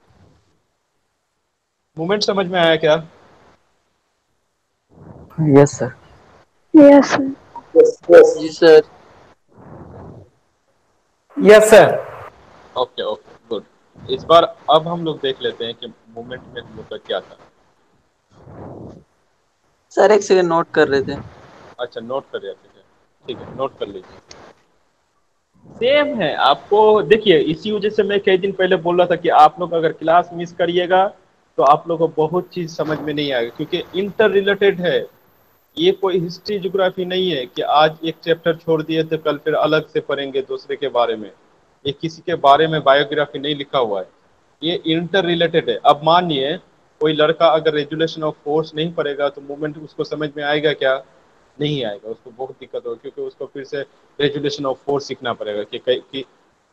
मूवमेंट समझ में आया क्या? Yes sir. Yes sir. yes yes जी sir. Yes sir. Okay okay good. इस बार अब हम लोग देख लेते हैं कि मूवमेंट में हम लोग का क्या था। सर एक सेकंड नोट कर रहे थे। अच्छा नोट कर रहे थे, ठीक है नोट कर लीजिए। सेम है आपको, देखिए इसी वजह से मैं कई दिन पहले बोल रहा था कि आप लोग अगर क्लास मिस करिएगा तो आप लोग को बहुत चीज समझ में नहीं आएगा, क्योंकि इंटर रिलेटेड है। ये कोई हिस्ट्री ज्योग्राफी नहीं है कि आज एक चैप्टर छोड़ दिए तो कल फिर अलग से पढ़ेंगे दूसरे के बारे में। ये किसी के बारे में बायोग्राफी नहीं लिखा हुआ है, ये इंटर रिलेटेड है। अब मानिए कोई लड़का अगर रेजुलेशन ऑफ फोर्स नहीं पढ़ेगा तो मूवमेंट उसको समझ में आएगा क्या? नहीं आएगा, उसको बहुत दिक्कत होगी, क्योंकि उसको फिर से रेजुलेशन ऑफ फोर्स सीखना पड़ेगा कि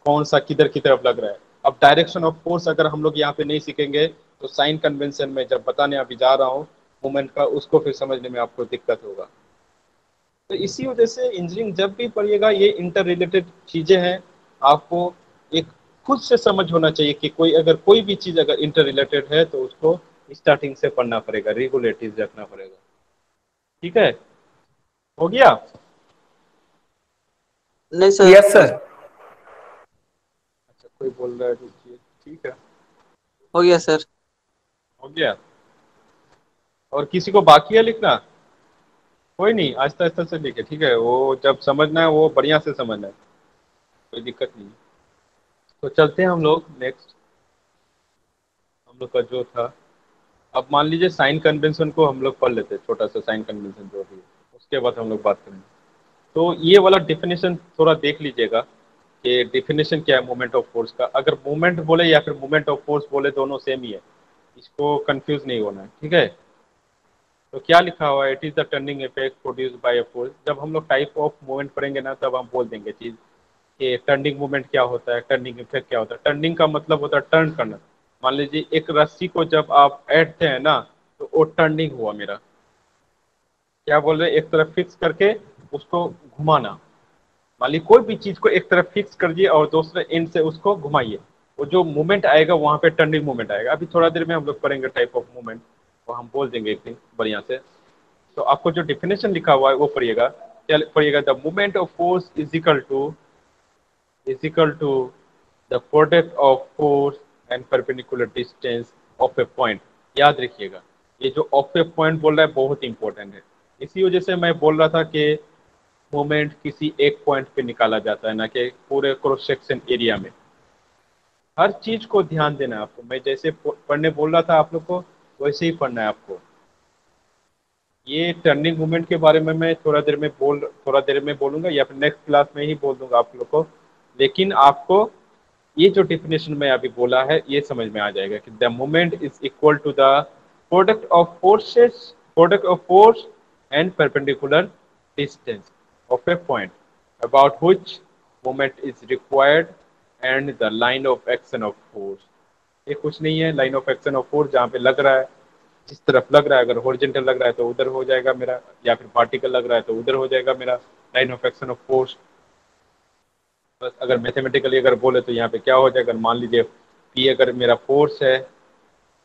कौन सा किधर की तरफ लग रहा है। अब डायरेक्शन ऑफ फोर्स अगर हम लोग यहाँ पे नहीं सीखेंगे तो साइन कन्वेंशन में जब बताने अभी जा रहा हूँ मूवमेंट का, उसको फिर समझने में आपको दिक्कत होगा। तो इसी वजह से इंजीनियरिंग जब भी पढ़िएगा ये इंटर रिलेटेड चीजें हैं। आपको एक खुद से समझ होना चाहिए कि कोई अगर कोई भी चीज अगर इंटर रिलेटेड है तो उसको स्टार्टिंग से पढ़ना पड़ेगा, रेगुलेटरीज रखना पड़ेगा। ठीक है, हो गया? नहीं सर। Yes sir. अच्छा कोई बोल रहा है रुकिए, ठीक है हो गया सर। हो गया। और किसी को बाकी है लिखना? कोई नहीं, आहिस्ता आहिस्ता से लिखे, ठीक है? वो जब समझना है वो बढ़िया से समझना है, कोई दिक्कत नहीं है। तो चलते हैं हम लोग नेक्स्ट, हम लोग का जो था। अब मान लीजिए साइन कन्वेंशन को हम लोग पढ़ लेते हैं, छोटा सा साइन कन्वेंशन जो भी है, उसके बाद हम लोग बात करेंगे। तो ये वाला डेफिनेशन थोड़ा देख लीजिएगा कि डेफिनेशन क्या है मोमेंट ऑफ फोर्स का। अगर मोमेंट बोले या फिर मोमेंट ऑफ फोर्स बोले दोनों सेम ही है, इसको कंफ्यूज नहीं होना है, ठीक है? तो क्या लिखा हुआ है? It is the turning effect produced by a force. जब हम लोग टाइप ऑफ मूवमेंट पढ़ेंगे ना तब हम बोल देंगे चीज कि टर्निंग मूवमेंट क्या होता है, टर्निंग इफेक्ट क्या होता है। टर्निंग का मतलब होता है टर्न करना। मान लीजिए एक रस्सी को जब आप ऐंठते हैं ना तो वो टर्निंग हुआ मेरा। क्या बोल रहे हैं? एक तरफ फिक्स करके उसको घुमाना। मान लीजिए कोई भी चीज को एक तरफ फिक्स कर दिए और दूसरे एंड से उसको घुमाइए, वो जो मूवमेंट आएगा वहां पे टर्निंग मूवमेंट आएगा। अभी थोड़ा देर में हम लोग पढ़ेंगे टाइप ऑफ मूवमेंट, वो हम बोल देंगे एक दिन बढ़िया से। तो आपको जो डिफिनेशन लिखा हुआ है वो पढ़िएगा। क्या पढ़िएगा? The movement of force is equal to the product of force and perpendicular distance of a point. याद रखिएगा, ये जो ऑफ ए पॉइंट बोल रहा है बहुत इंपॉर्टेंट है। इसी वजह से मैं बोल रहा था कि मोमेंट किसी एक पॉइंट पे निकाला जाता है, ना कि पूरे क्रॉस सेक्शन एरिया में। हर चीज को ध्यान देना है आपको। मैं जैसे पढ़ने बोल रहा था आप लोग को वैसे ही पढ़ना है आपको। ये टर्निंग मूवमेंट के बारे में मैं थोड़ा देर में बोलूंगा या फिर नेक्स्ट क्लास में ही बोल दूंगा आप लोग को। लेकिन आपको ये जो डिफिनेशन मैं अभी बोला है ये समझ में आ जाएगा कि the moment is equal to the product of force and perpendicular distance of a point about which moment is required and the line of action of force. ये कुछ नहीं है, line of action of force जहाँ पे लग रहा है, जिस तरफ लग रहा है, अगर हॉरिजॉन्टल लग रहा है तो उधर हो जाएगा मेरा, या फिर वर्टिकल लग रहा है तो उधर हो जाएगा मेरा line of action of force. बस अगर मैथमेटिकली अगर बोले तो यहाँ पे क्या हो जाएगा? मान लीजिए पी अगर मेरा फोर्स है,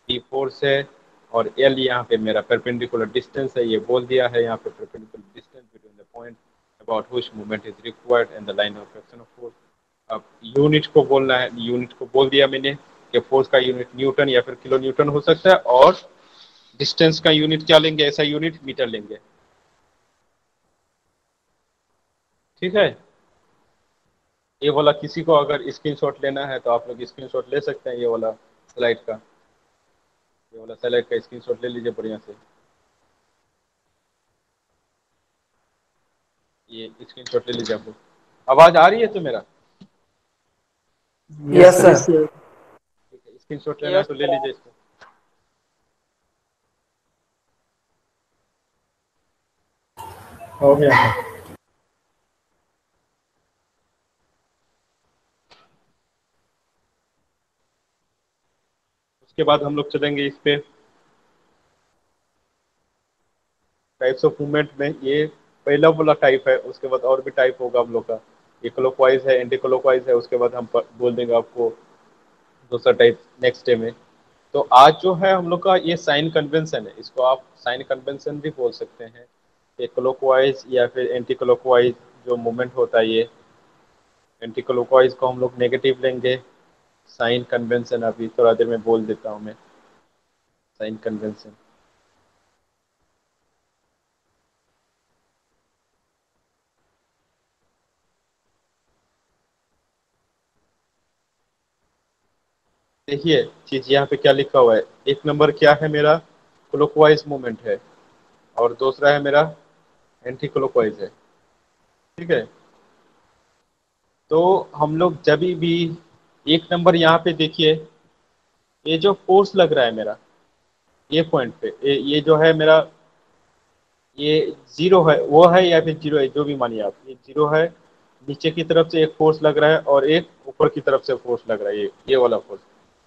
पी फोर्स है, और एल यहाँ पे मेरा परपेंडिकुलर डिस्टेंस है, ये बोल दिया है यहाँ पे perpendicular distance between the point about which movement is required and the line of action of force. अब यूनिट को बोलना है, यूनिट को बोल दिया मैंने कि फोर्स का यूनिट न्यूटन या फिर किलो न्यूटन हो सकता है, और डिस्टेंस का यूनिट क्या लेंगे? ऐसा यूनिट मीटर लेंगे। ठीक है, ये वाला किसी को अगर स्क्रीनशॉट लेना है तो आप लोग स्क्रीनशॉट ले सकते हैं। ये वाला स्लाइड का, ये वाला स्लाइड का स्क्रीनशॉट ले लीजिए बढ़िया से। ये स्क्रीनशॉट ले लीजिए आप लोग। आवाज आ रही है तो मेरा? Yes yes sir. सर। ठीक है, स्क्रीनशॉट लेना है तो ले लीजिए इसको। हो गया। उसके बाद हम लोग चलेंगे इस पे टाइप्स ऑफ मूवमेंट में। ये पहला वाला टाइप है, उसके बाद और भी टाइप होगा हम लोग का। ये क्लॉकवाइज है, एंटी क्लॉकवाइज है, उसके बाद हम बोल देंगे आपको दूसरा टाइप नेक्स्ट डे में। तो आज जो है हम लोग का ये साइन कन्वेंशन है, इसको आप साइन कन्वेंशन भी बोल सकते हैं। ये क्लॉकवाइज या फिर एंटी क्लॉकवाइज जो मूवमेंट होता है, ये एंटी क्लॉकवाइज को हम लोग नेगेटिव लेंगे। साइन कन्वेंशन अभी थोड़ा देर में बोल देता हूँ मैं, साइन कन्वेंशन। देखिए चीज यहाँ पे क्या लिखा हुआ है, एक नंबर क्या है मेरा, क्लॉकवाइज मूवमेंट है, और दूसरा है मेरा एंटी क्लॉकवाइज है। ठीक है, तो हम लोग जब भी एक नंबर यहाँ पे देखिए, ये जो फोर्स लग रहा है मेरा, ये पॉइंट पे ये जो है मेरा, ये जीरो है, वो है या फिर जीरो है, जो भी मानिए आप, ये जीरो है। नीचे की तरफ से एक फोर्स लग रहा है और एक ऊपर की तरफ से फोर्स लग रहा है, ये वाला फोर्स।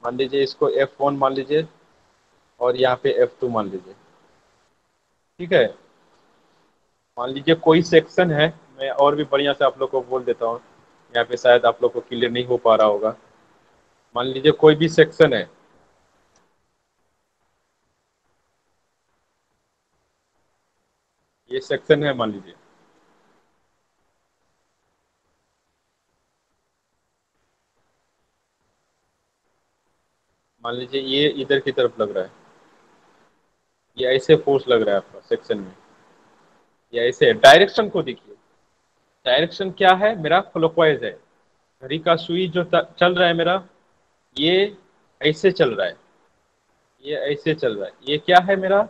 मान लीजिए इसको F1 मान लीजिए, और यहाँ पे F2 मान लीजिए। ठीक है, मान लीजिए कोई सेक्शन है, मैं और भी बढ़िया से आप लोग को बोल देता हूँ, यहाँ पे शायद आप लोग को क्लियर नहीं हो पा रहा होगा। मान लीजिए कोई भी सेक्शन है, ये सेक्शन है मान लीजिए, मान लीजिए ये इधर की तरफ लग रहा है, ये ऐसे फोर्स लग रहा है आपका सेक्शन में, ये ऐसे। डायरेक्शन को देखिए, डायरेक्शन क्या है मेरा, क्लॉकवाइज है। घड़ी का सुई जो चल रहा है मेरा, ये ऐसे चल रहा है, ये ऐसे चल रहा है, ये क्या है मेरा,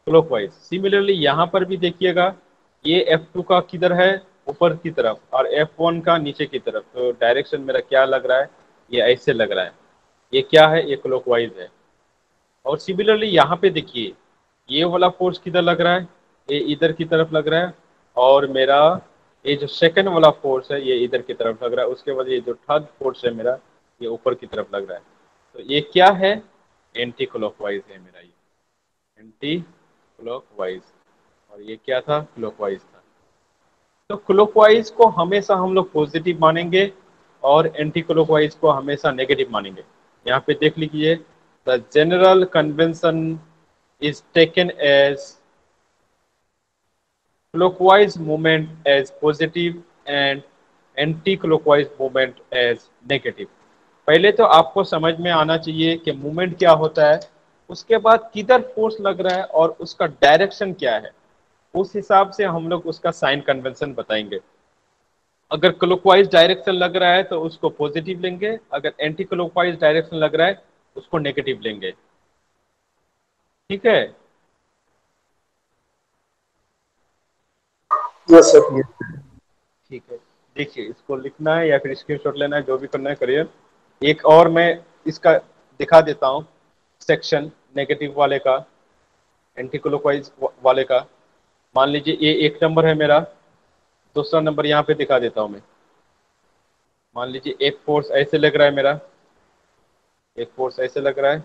क्लॉकवाइज। सिमिलरली यहाँ पर भी देखिएगा, ये F2 का किधर है, ऊपर की तरफ, और F1 का नीचे की तरफ। तो डायरेक्शन मेरा क्या लग रहा है, ये ऐसे लग रहा है, ये क्या है, ये क्लॉकवाइज है। और सिमिलरली यहाँ पे देखिए, ये वाला फोर्स किधर लग रहा है, ये इधर की तरफ लग रहा है, और मेरा ये जो सेकंड वाला फोर्स है, ये इधर की तरफ लग रहा है। उसके बाद ये जो थर्ड फोर्स है मेरा, ये ऊपर की तरफ लग रहा है। तो ये क्या है, एंटी क्लॉकवाइज है मेरा, ये एंटी क्लॉकवाइज, और ये क्या था, क्लॉकवाइज था। तो क्लॉकवाइज को हमेशा हम लोग पॉजिटिव मानेंगे, और एंटी क्लॉकवाइज को हमेशा नेगेटिव मानेंगे। यहाँ पे देख लीजिए, the general convention is taken as clockwise movement as positive and anti-clockwise movement as negative। पहले तो आपको समझ में आना चाहिए कि मूवमेंट क्या होता है, उसके बाद किधर फोर्स लग रहा है और उसका डायरेक्शन क्या है, उस हिसाब से हम लोग उसका साइन कन्वेंशन बताएंगे। अगर क्लॉकवाइज डायरेक्शन लग रहा है तो उसको पॉजिटिव लेंगे, अगर एंटी क्लॉकवाइज डायरेक्शन लग रहा है उसको नेगेटिव लेंगे। ठीक है, Yes, sir. ठीक है। देखिए इसको लिखना है या फिर स्क्रीनशॉट लेना है, जो भी करना है करिए। एक और मैं इसका दिखा देता हूँ, सेक्शन नेगेटिव वाले का, एंटी क्लॉकवाइज वाले का। मान लीजिए ये एक नंबर है मेरा, दूसरा नंबर यहाँ पे दिखा देता हूँ मैं। मान लीजिए एक फोर्स ऐसे लग रहा है मेरा, एक फोर्स ऐसे लग रहा है,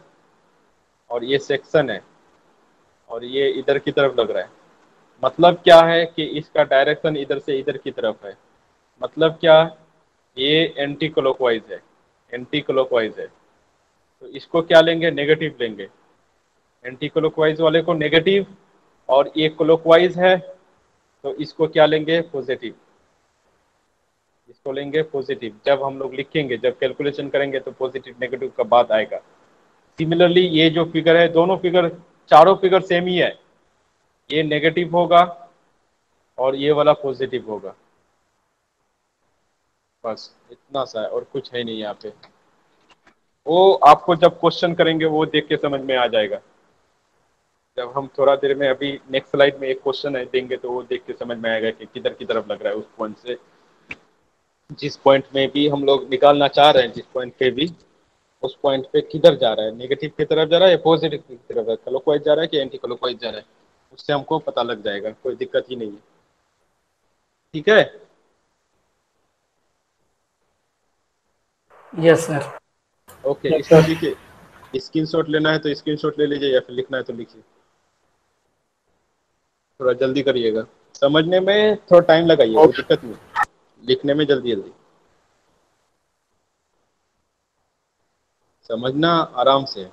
और ये सेक्शन है, और ये इधर की तरफ लग रहा है। मतलब क्या है कि इसका डायरेक्शन इधर से इधर की तरफ है। मतलब क्या, ये एंटी क्लॉकवाइज है, एंटी क्लॉकवाइज है। तो इसको क्या लेंगे, नेगेटिव लेंगे, एंटी क्लॉकवाइज वाले को नेगेटिव, और ये क्लॉकवाइज है तो इसको क्या लेंगे, पॉजिटिव। इसको लेंगे पॉजिटिव। जब हम लोग लिखेंगे, जब कैलकुलेशन करेंगे तो पॉजिटिव नेगेटिव का बात आएगा। सिमिलरली ये जो फिगर है, दोनों फिगर, चारों फिगर सेम ही है, ये नेगेटिव होगा और ये वाला पॉजिटिव होगा। बस इतना सा है, और कुछ है नहीं यहाँ पे। वो आपको जब क्वेश्चन करेंगे वो देख के समझ में आ जाएगा। जब हम थोड़ा देर में, अभी नेक्स्ट स्लाइड में एक क्वेश्चन है देंगे, तो वो देख के समझ में आएगा कि किधर की तरफ लग रहा है उस पॉइंट से, जिस पॉइंट में भी हम लोग निकालना चाह रहे हैं, जिस पॉइंट पे भी, उस पॉइंट पे किधर जा रहा है, नेगेटिव की तरफ जा रहा है या पॉजिटिव की तरफ है, क्लॉकवाइज जा रहा है कि एंटी क्लॉकवाइज जा रहा है, उससे हमको पता लग जाएगा, कोई दिक्कत ही नहीं है। ठीक है, Yes, sir. ओके। Yes, इसको sir. देखिए, स्क्रीनशॉट लेना है तो स्क्रीनशॉट ले लीजिए, या फिर लिखना है तो लिखिए, थोड़ा जल्दी करिएगा। समझने में थोड़ा टाइम लगाइए, कोई Okay. दिक्कत नहीं, लिखने में जल्दी जल्दी, समझना आराम से,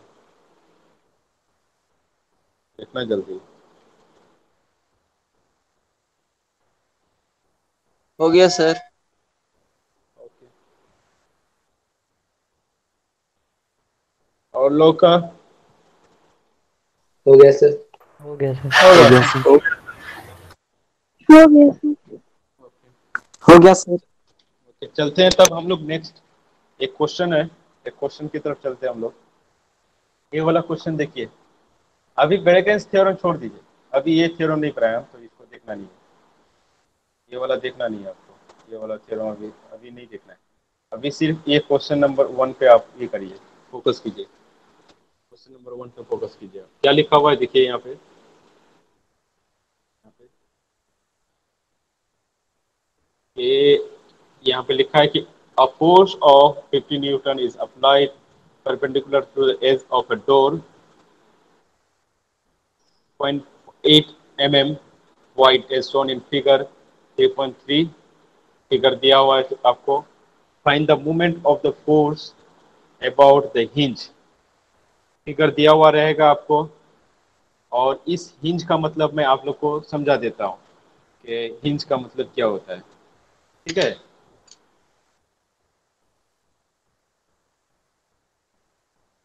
लिखना जल्दी। हो गया सर। ओके, और लोग का हो गया सर। हो गया सर। हो हो गया गया सर। सर। हो गया सर। हो गया सर। ओके, चलते हैं तब हम लोग नेक्स्ट। एक क्वेश्चन है, एक क्वेश्चन की तरफ चलते हैं हम लोग। ये वाला क्वेश्चन देखिए। अभी ब्रेकेंस थ्योरम छोड़ दीजिए, अभी ये थ्योरम नहीं पढ़ाया हम, तो इसको देखना नहीं है। ये वाला देखना नहीं है आपको, ये वाला थ्योरम अभी अभी नहीं देखना है। अभी सिर्फ ये क्वेश्चन नंबर 1 पे आप ये करिए, फोकस कीजिए। क्वेश्चन नंबर 1 पे फोकस कीजिए। क्या लिखा हुआ है देखिए यहाँ पे, ये यहाँ पे लिखा है कि a force of 50 Newton is applied perpendicular to the edge of a door 0.8 mm wide as shown in figure 3.3। Figure दिया हुआ है तो आपको find the movement of the force about the hinge. Figure दिया हुआ रहेगा आपको, और इस हिंज का मतलब मैं आप लोग को समझा देता हूँ कि हिंज का मतलब क्या होता है। ठीक है,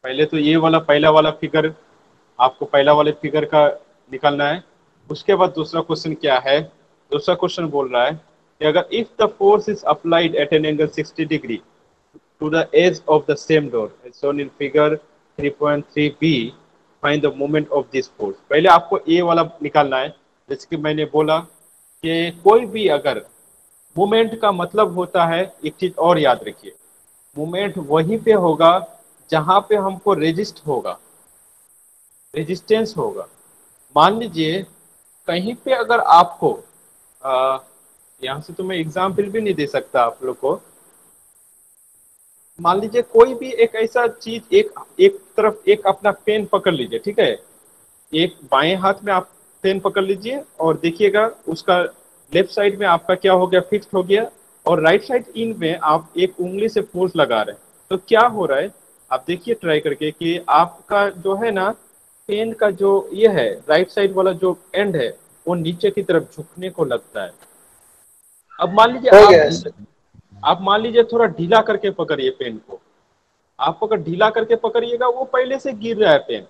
पहले तो ये वाला पहला वाला फिगर, आपको पहला वाले फिगर का निकालना है। उसके बाद दूसरा क्वेश्चन क्या है, दूसरा क्वेश्चन बोल रहा है कि अगर if the force is applied at an angle 60 degree to the edge of the same door as shown in figure 3.3b, find the moment of this force। पहले आपको ए वाला निकालना है। जैसे कि मैंने बोला कि कोई भी अगर मोमेंट का मतलब होता है, एक चीज और याद रखिए, मोमेंट वहीं पे होगा जहां पे हमको रेजिस्ट होगा, रेजिस्टेंस होगा। मान लीजिए कहीं पे अगर आपको यहाँ से तो मैं एग्जाम्पल भी नहीं दे सकता आप लोग को। मान लीजिए कोई भी एक ऐसा चीज, एक एक तरफ एक अपना पेन पकड़ लीजिए, ठीक है। एक बाएं हाथ में आप पेन पकड़ लीजिए और देखिएगा उसका लेफ्ट साइड में आपका क्या हो गया, फिक्स हो गया, और राइट साइड इन में आप एक उंगली से फोर्स लगा रहे हैं। तो क्या हो रहा है, आप देखिए ट्राई करके कि आपका जो है ना पेन का जो ये है राइट साइड वाला जो एंड है वो नीचे की तरफ झुकने को लगता है। अब मान लीजिए हो आप गया ढीला, सर। आप मान लीजिए थोड़ा ढीला करके पकड़िए पेन को। आप अगर ढीला करके पकड़िएगा वो पहले से गिर रहा है पेन,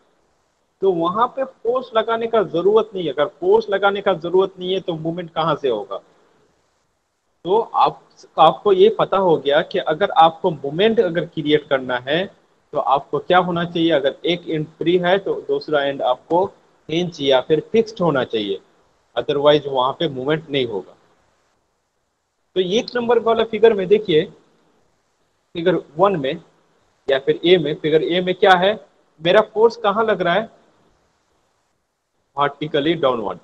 तो वहां पे फोर्स लगाने का जरूरत नहीं है। अगर फोर्स लगाने का जरूरत नहीं है तो मूवमेंट कहां से होगा। तो आपको ये पता हो गया कि अगर आपको मूवमेंट अगर क्रिएट करना है तो आपको क्या होना चाहिए, अगर एक एंड फ्री है तो दूसरा एंड आपको हिंज या फिर फिक्स्ड होना चाहिए, अदरवाइज वहां पे मूवमेंट नहीं होगा। तो एक नंबर वाला फिगर में देखिए, फिगर 1 में या फिर ए में, फिगर ए में क्या है, मेरा फोर्स कहां लग रहा है, वर्टिकली डाउनवर्ड।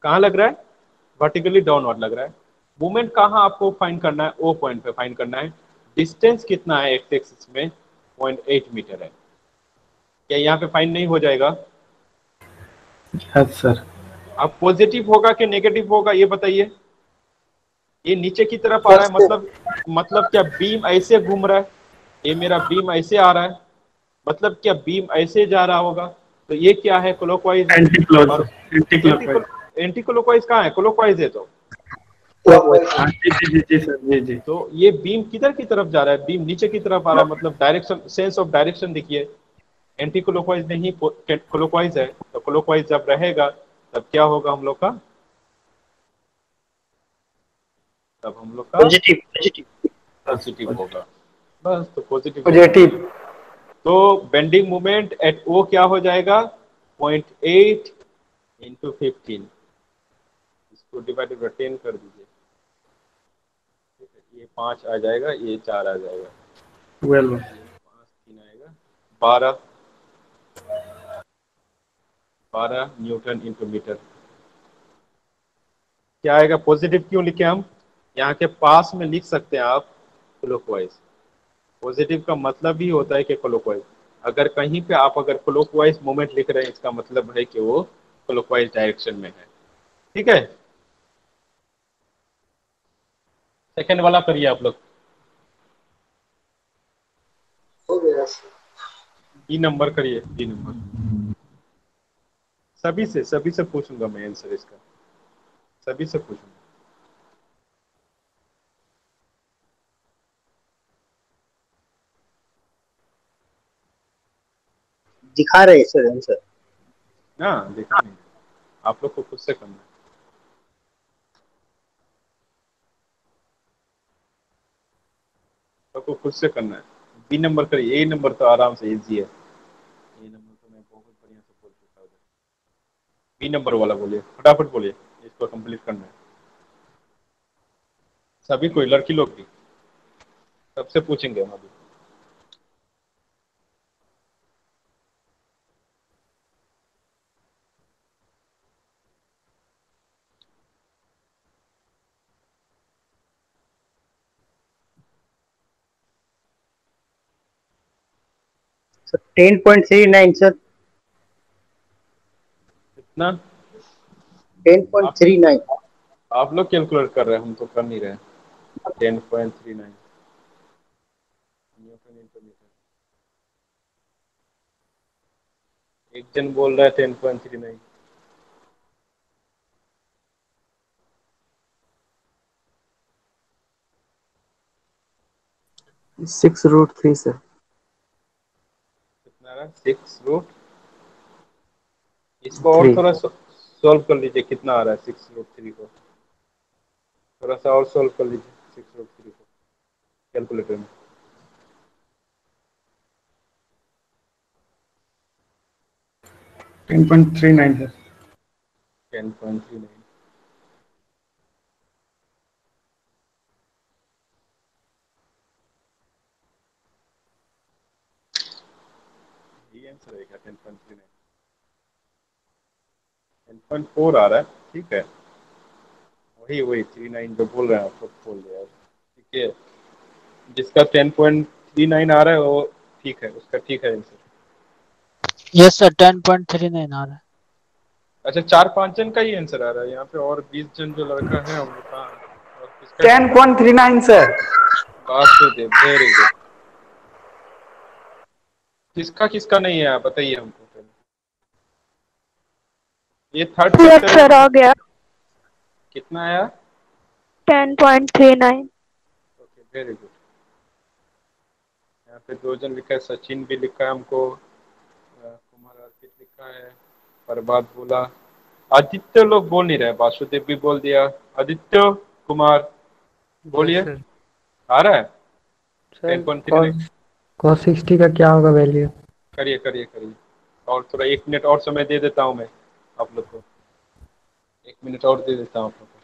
कहां लग रहा है, वर्टिकली डाउनवर्ड लग रहा है। मूवमेंट कहां आपको फाइंड करना है, ओ पॉइंट पे फाइंड करना है। डिस्टेंस कितना है एक्स एक्सिस में, 0.8 मीटर है। क्या यहाँ पे फाइंड नहीं हो जाएगा। Yes sir. अब पॉजिटिव होगा कि नेगेटिव होगा ये बताइए। ये नीचे की तरफ आ रहा है, पॉजिटिव। मतलब क्या बीम ऐसे घूम रहा है, ये मेरा बीम ऐसे आ रहा है, मतलब क्या बीम ऐसे जा रहा होगा। तो ये क्या है, क्लॉकवाइज है। एंटी क्लॉक और anti anti clockwise. Anti clockwise कहाँ है, क्लॉकवाइज है। क्लॉकवाइज। हाँ जी जी जी जी सर जी जी। तो ये बीम किधर की तरफ जा रहा है, बीम नीचे की तरफ आ रहा है, मतलब डायरेक्शन, सेंस ऑफ डायरेक्शन देखिए। एंटी क्लॉकवाइज नहीं, क्लॉकवाइज है। तो क्लॉकवाइज जब रहेगा तब क्या होगा हम लोग का, तब हम लोग का पॉजिटिव। पॉजिटिव। पॉजिटिव होगा। बस, तो पॉजिटिव होगा। पॉजिटिव। तो बेंडिंग मोमेंट एट ओ क्या हो जाएगा, 0.8 इंटू 15, इसको डिवाइडेड बाई 10 कर दीजिए। ठीक है, ये 5 आ जाएगा, ये 4 आ जाएगा, 12। ये 5 3 आएगा, 12, 12 न्यूटन इंटू मीटर। क्या आएगा, पॉजिटिव क्यों लिखे हम, यहाँ के पास में लिख सकते हैं आप क्लॉकवाइज। पॉजिटिव का मतलब ही होता है कि क्लॉकवाइज। अगर कहीं पे आप अगर क्लॉकवाइज मोमेंट लिख रहे हैं, इसका मतलब है कि वो क्लॉकवाइज डायरेक्शन में है। ठीक है, सेकेंड वाला करिए आप लोग। हो गया सर। डी नंबर करिए, डी नंबर। सभी से पूछूंगा मैं आंसर इसका, सभी से पूछूंगा। दिखा रहे हैं सर आंसर। ना देखा नहीं, आप लोग को खुद से करना है। आपको खुद से करना है। बी नंबर करिए, ए नंबर तो आराम से इजी है, ए नंबर तो मैं बहुत बढ़िया से बोल चुका हूँ। बी नंबर वाला बोलिए, फटाफट बोलिए, इसको कंप्लीट करना है। सभी कोई, लड़की लोग भी, सबसे पूछेंगे हम अभी। Sir 10.39 sir. इतना? 10.39। आप लोग कैलकुलेट कर रहे हैं, हम तो कर नहीं रहे। 10.39 न्यूटन इंटू मीटर। एक जन बोल रहा है 10.39। 6√3 सर। कितना आ रहा है? 6 रूट, इसको और 3। थोड़ा सॉल्व कर लीजिए, कितना आ रहा है 6√3 को? थोड़ा सा और सॉल्व कर लीजिए 6√3 को कैलकुलेटर में। 10.39 सर। 10.39 ये आंसर है क्या? 10.39 10.4 आ रहा है, ठीक है। वही वही 39 जो बोल रहे हैं आप, बोल रहे हैं, ठीक है। जिसका 10.39 आ रहा है वो ठीक है, उसका ठीक है आंसर। यस सर 10.39 आ रहा है। अच्छा, 4-5 जन का ही आंसर आ रहा है यहाँ पे, और 20 जन जो लड़का है हम लोग का, और किसका है? 10.39 सर। Vasudev, very good. किसका किसका नहीं है आप बताइए हमको पहले। ये थर्ड यस चैप्टर सर है। आ गया। कितना आया? 10.39। Okay, very good. यहाँ पे 2 जन लिखा है, सचिन भी लिखा है हमको, कुमार अर्पित लिखा है, प्रभात बोला। आदित्य लोग बोल नहीं रहे, वासुदेव भी बोल दिया। आदित्य कुमार यस बोलिए, सर। आ रहा है सर 10.39? cos 60 का क्या होगा वैल्यू? करिए करिए करिए, और थोड़ा 1 मिनट और समय दे देता हूँ मैं आप लोग को, 1 मिनट और दे देता हूँ आप लोग को,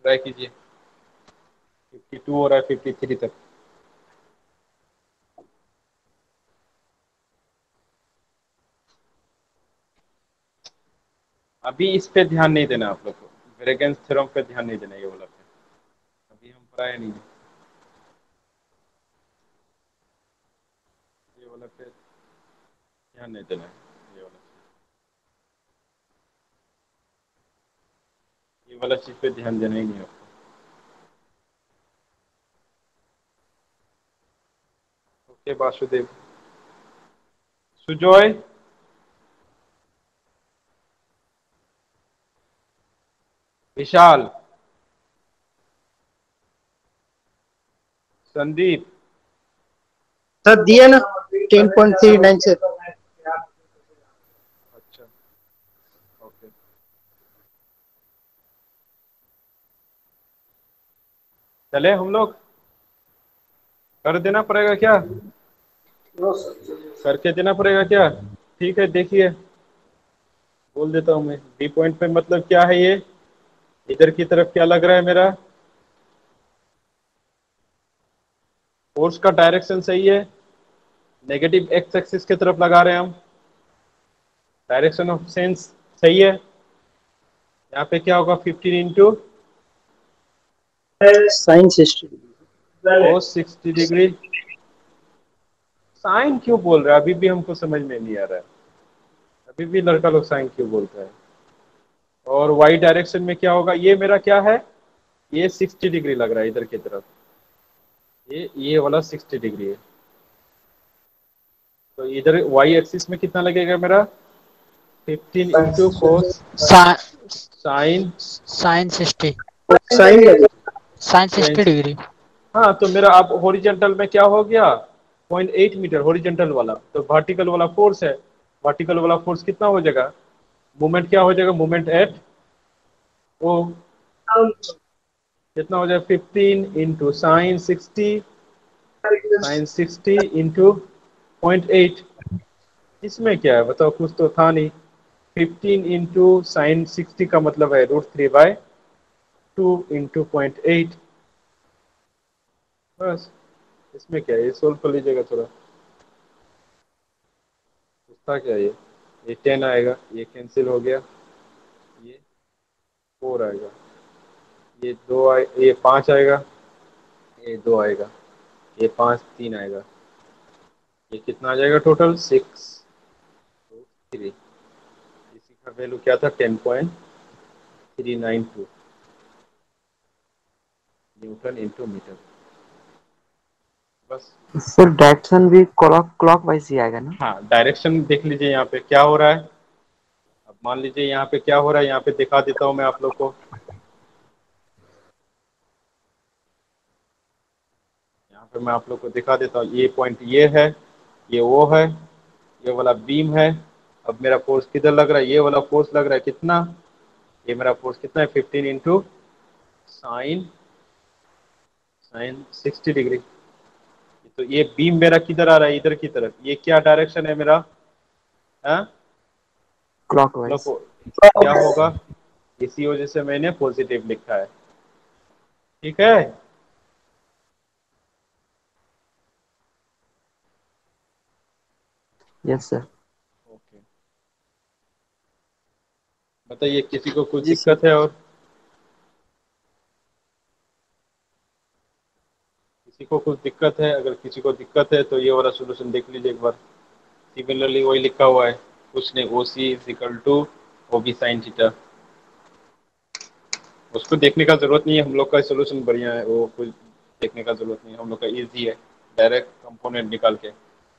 ट्राई कीजिए। 52 हो रहा है, 53 तक। अभी इस पे ध्यान नहीं देना आप लोग को, वेरेगेंस थ्योरम पे ध्यान नहीं देना, ये वाला पे अभी हम पढ़ाए नहीं है। ये वाला पे ध्यान नहीं देना है, ये वाला चीज पे ध्यान देना ही नहीं है आपको। ओके वासुदेव। सुजॉय, विशाल, संदीप, सर दिया ना 10.39 सर। अच्छा ओके, चले हम लोग, कर देना पड़ेगा क्या? करके देना पड़ेगा क्या? ठीक है, देखिए बोल देता हूँ मैं। बी पॉइंट पे मतलब क्या है, ये इधर की तरफ क्या लग रहा है मेरा? फोर्स का डायरेक्शन सही है, नेगेटिव एक्स एक्सिस की तरफ लगा रहे हैं हम। डायरेक्शन ऑफ सेंस सही है। यहाँ पे क्या होगा? 15 इंटू साइन सिस्टम। कोस 60 डिग्री। साइन क्यों बोल रहा है? अभी भी हमको समझ में नहीं आ रहा है, अभी भी लड़का लोग साइन क्यों बोलता है? और वाई डायरेक्शन में क्या होगा? ये मेरा क्या है? ये 60 डिग्री लग रहा है इधर की तरफ, ये वाला 60 डिग्री है। तो इधर वाई एक्सिस में कितना लगेगा मेरा? 15 into cos sine sine 60। Sine sine 60 degree. हाँ, तो मेरा अब हॉरिजॉन्टल में क्या हो गया? 0.8 मीटर हॉरिजेंटल वाला, तो वर्टिकल वाला फोर्स है, वर्टिकल वाला फोर्स कितना हो जाएगा, मूवमेंट क्या हो जाएगा, मूवमेंट एट ओ कितना हो जाएगा 15 इंटू साइन 60 इंटू 0.8। इसमें क्या है बताओ, कुछ तो था नहीं। 15 इंटू साइन 60 का मतलब है √3/2 इंटू 0.8। बस, इसमें क्या है, ये सोल्व कर लीजिएगा थोड़ा। उसका क्या है, ये 10 आएगा, ये कैंसिल हो गया, ये 4 आएगा, ये 2 आए, ये 5 आएगा, ये 2 आएगा, ये 5 3 आएगा, ये कितना आ जाएगा टोटल 6√3। इसी का वैल्यू क्या था 10.392 न्यूटन इंटू मीटर। बस। सर डायरेक्शन भी क्लॉक वाइज ही आएगा ना? हाँ, डायरेक्शन देख लीजिए यहाँ पे क्या हो रहा है। अब मान लीजिए यहाँ पे क्या हो रहा है, यहाँ पे दिखा देता हूँ मैं आप लोग को। यहाँ पे मैं आप लोग को दिखा देता हूँ, ये पॉइंट ये है, ये वो है, ये वाला बीम है। अब मेरा फोर्स किधर लग रहा है, ये वाला फोर्स लग रहा है कितना, ये मेरा फोर्स कितना है 15 इंटू साइन साइन 60 डिग्री। तो ये बीम मेरा किधर आ रहा है, इधर की तरफ। ये क्या डायरेक्शन है मेरा, हाँ क्लॉक मतलब वाइज। क्या होगा, इसी वजह से मैंने पॉजिटिव लिखा है। ठीक है, यस सर। ओके। बताइए किसी को कुछ जी सर। दिक्कत है, और किसी को कुछ दिक्कत है, अगर किसी को दिक्कत है तो ये वाला सोल्यूशन देख लीजिए एक बार। सिमिलरली वही लिखा हुआ है, कुछ नहीं, O C is equal to O B sine theta. उसको देखने का जरूरत नहीं है, हम लोग का सोल्यूशन बढ़िया है, वो कुछ देखने का जरूरत नहीं है, हम लोग का इजी है, डायरेक्ट कंपोनेंट निकाल के।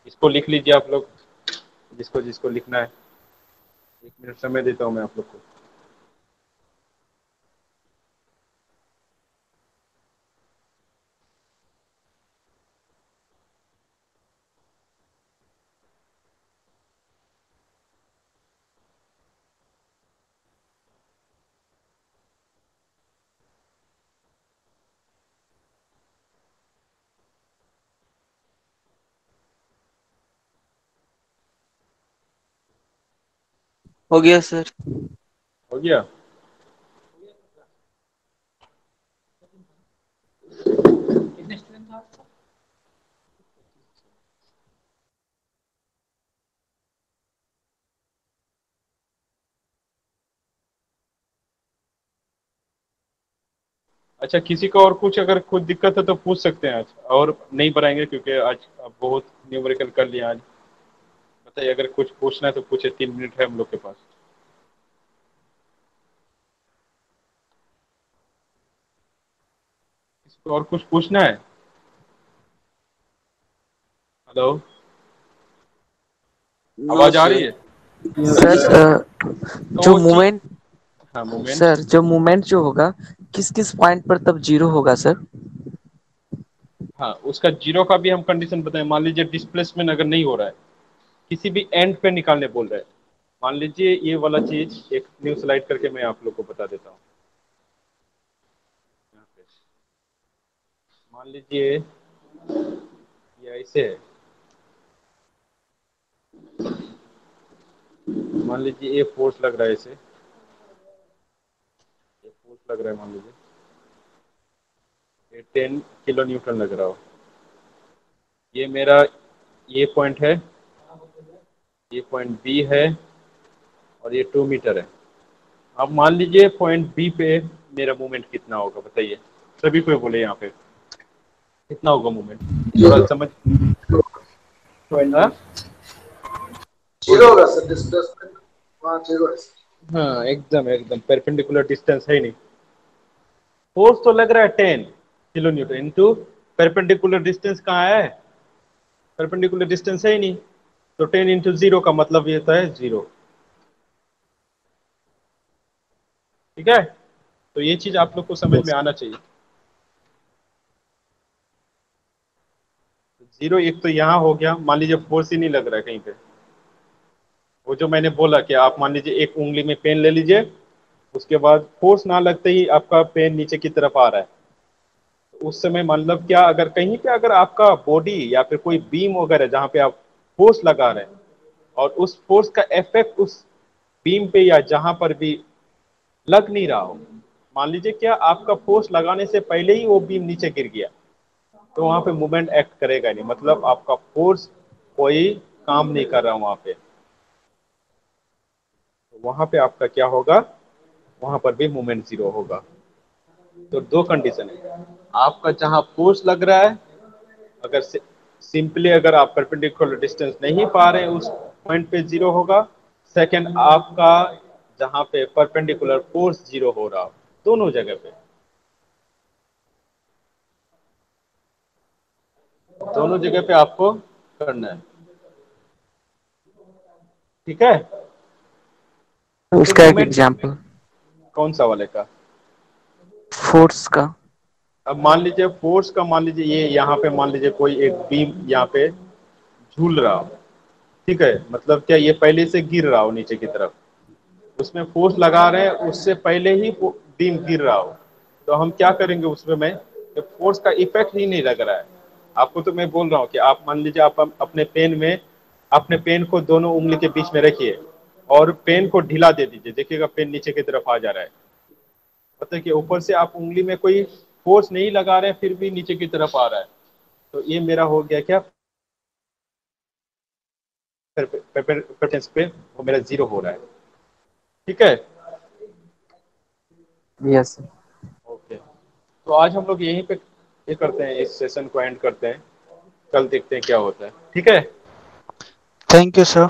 इसको लिख लीजिए आप लोग, जिसको जिसको लिखना है। 1 मिनट समय देता हूँ मैं आप लोग को। हो गया सर। हो गया। अच्छा, किसी को और कुछ अगर कुछ दिक्कत है तो पूछ सकते हैं आज, और नहीं बनाएंगे क्योंकि आज अब बहुत न्यूमेरिकल कर लिया आज। बताइए, अगर कुछ पूछना है तो पूछे, 3 मिनट है हम लोग के पास। किसी को और कुछ पूछना है? हेलो, नो आवाज आ रही सर। है? सर तो जो वो चीज, मूवमेंट हाँ मूवमेंट। सर जो मूवमेंट जो होगा किस किस पॉइंट पर तब जीरो होगा सर? हाँ, उसका जीरो का भी हम कंडीशन बताएं। मान लीजिए डिस्प्लेसमेंट अगर नहीं हो रहा है, किसी भी एंड पे निकालने बोल रहे हैं। मान लीजिए ये वाला चीज, एक न्यू स्लाइड करके मैं आप लोग को बता देता हूँ। यहाँ पे मान लीजिए ये ऐसे है, मान लीजिए ये फोर्स लग रहा है ऐसे, ये फोर्स लग रहा है, मान लीजिए ये 10 किलो न्यूटन लग रहा हो। ये मेरा, ये पॉइंट है, ये पॉइंट बी है, और ये 2 मीटर है। अब मान लीजिए पॉइंट बी पे मेरा मूवमेंट कितना होगा, बताइए। सभी को बोले यहाँ पे कितना होगा मूवमेंट, थोड़ा समझ। हाँ, जीरो होगा सर, डिस्प्लेसमेंट वहाँ जीरो है। हाँ एकदम एकदम परपेंडिकुलर डिस्टेंस है ही नहीं। फोर्स तो लग रहा है 10 kilo Newton into perpendicular distance कहाँ है, परपेंडिकुलर डिस्टेंस है ही नहीं। तो 10 इंटू 0 का मतलब ये होता है 0। ठीक है, तो ये चीज आप लोग को समझ में आना चाहिए। जीरो एक तो यहाँ हो गया, मान लीजिए फोर्स ही नहीं लग रहा है कहीं पे। वो जो मैंने बोला कि आप मान लीजिए एक उंगली में पेन ले लीजिए, उसके बाद फोर्स ना लगते ही आपका पेन नीचे की तरफ आ रहा है, तो उस समय मतलब क्या, अगर कहीं पे अगर आपका बॉडी या फिर कोई बीम वगैरह जहाँ पे आप फोर्स लगा रहे हैं और उस फोर्स का इफेक्ट उस बीम पे या जहां पर भी लग नहीं रहा हो, मान लीजिए क्या आपका फोर्स लगाने से पहले ही वो बीम नीचे गिर गया, तो वहां पे मूवमेंट एक्ट करेगा नहीं, मतलब आपका फोर्स कोई काम नहीं कर रहा वहां पे। तो वहां पे आपका क्या होगा, वहां पर भी मूवमेंट जीरो होगा। तो दो कंडीशन है, आपका जहां फोर्स लग रहा है अगर सिंपली अगर आप परपेंडिकुलर डिस्टेंस नहीं पा रहे हैं उस पॉइंट पे जीरो होगा। सेकंड आपका जहां पे परपेंडिकुलर फोर्स जीरो हो रहा हो, दोनों जगह पे, दोनों जगह पे आपको करना है। ठीक है, तो उसका एक मोमेंट एग्जांपल कौन सा वाले का? फोर्स का। अब मान लीजिए फोर्स का, मान लीजिए ये यहाँ पे मान लीजिए कोई एक बीम यहाँ पे झूल रहा हो, ठीक है, मतलब क्या ये पहले से गिर रहा हो नीचे की तरफ, उसमें फोर्स लगा रहे हैं उससे पहले ही बीम गिर रहा हो, तो हम क्या करेंगे उसमें में, फोर्स का इफेक्ट ही नहीं लग रहा है। आपको तो मैं बोल रहा हूँ कि आप मान लीजिए आप अपने पेन में, अपने पेन को दोनों उंगली के बीच में रखिए और पेन को ढीला दे दीजिए, देखिएगा पेन नीचे की तरफ आ जा रहा है। पता है कि ऊपर से आप उंगली में कोई फोर्स नहीं लगा रहे हैं फिर भी नीचे की तरफ आ रहा है, तो ये मेरा हो गया क्या, परपेंडिकुलर पे वो मेरा जीरो हो रहा है। ठीक है, यस। ओके। तो आज हम लोग यहीं पे ये करते हैं, इस सेशन को एंड करते हैं, कल देखते हैं क्या होता है। ठीक है। Thank you sir.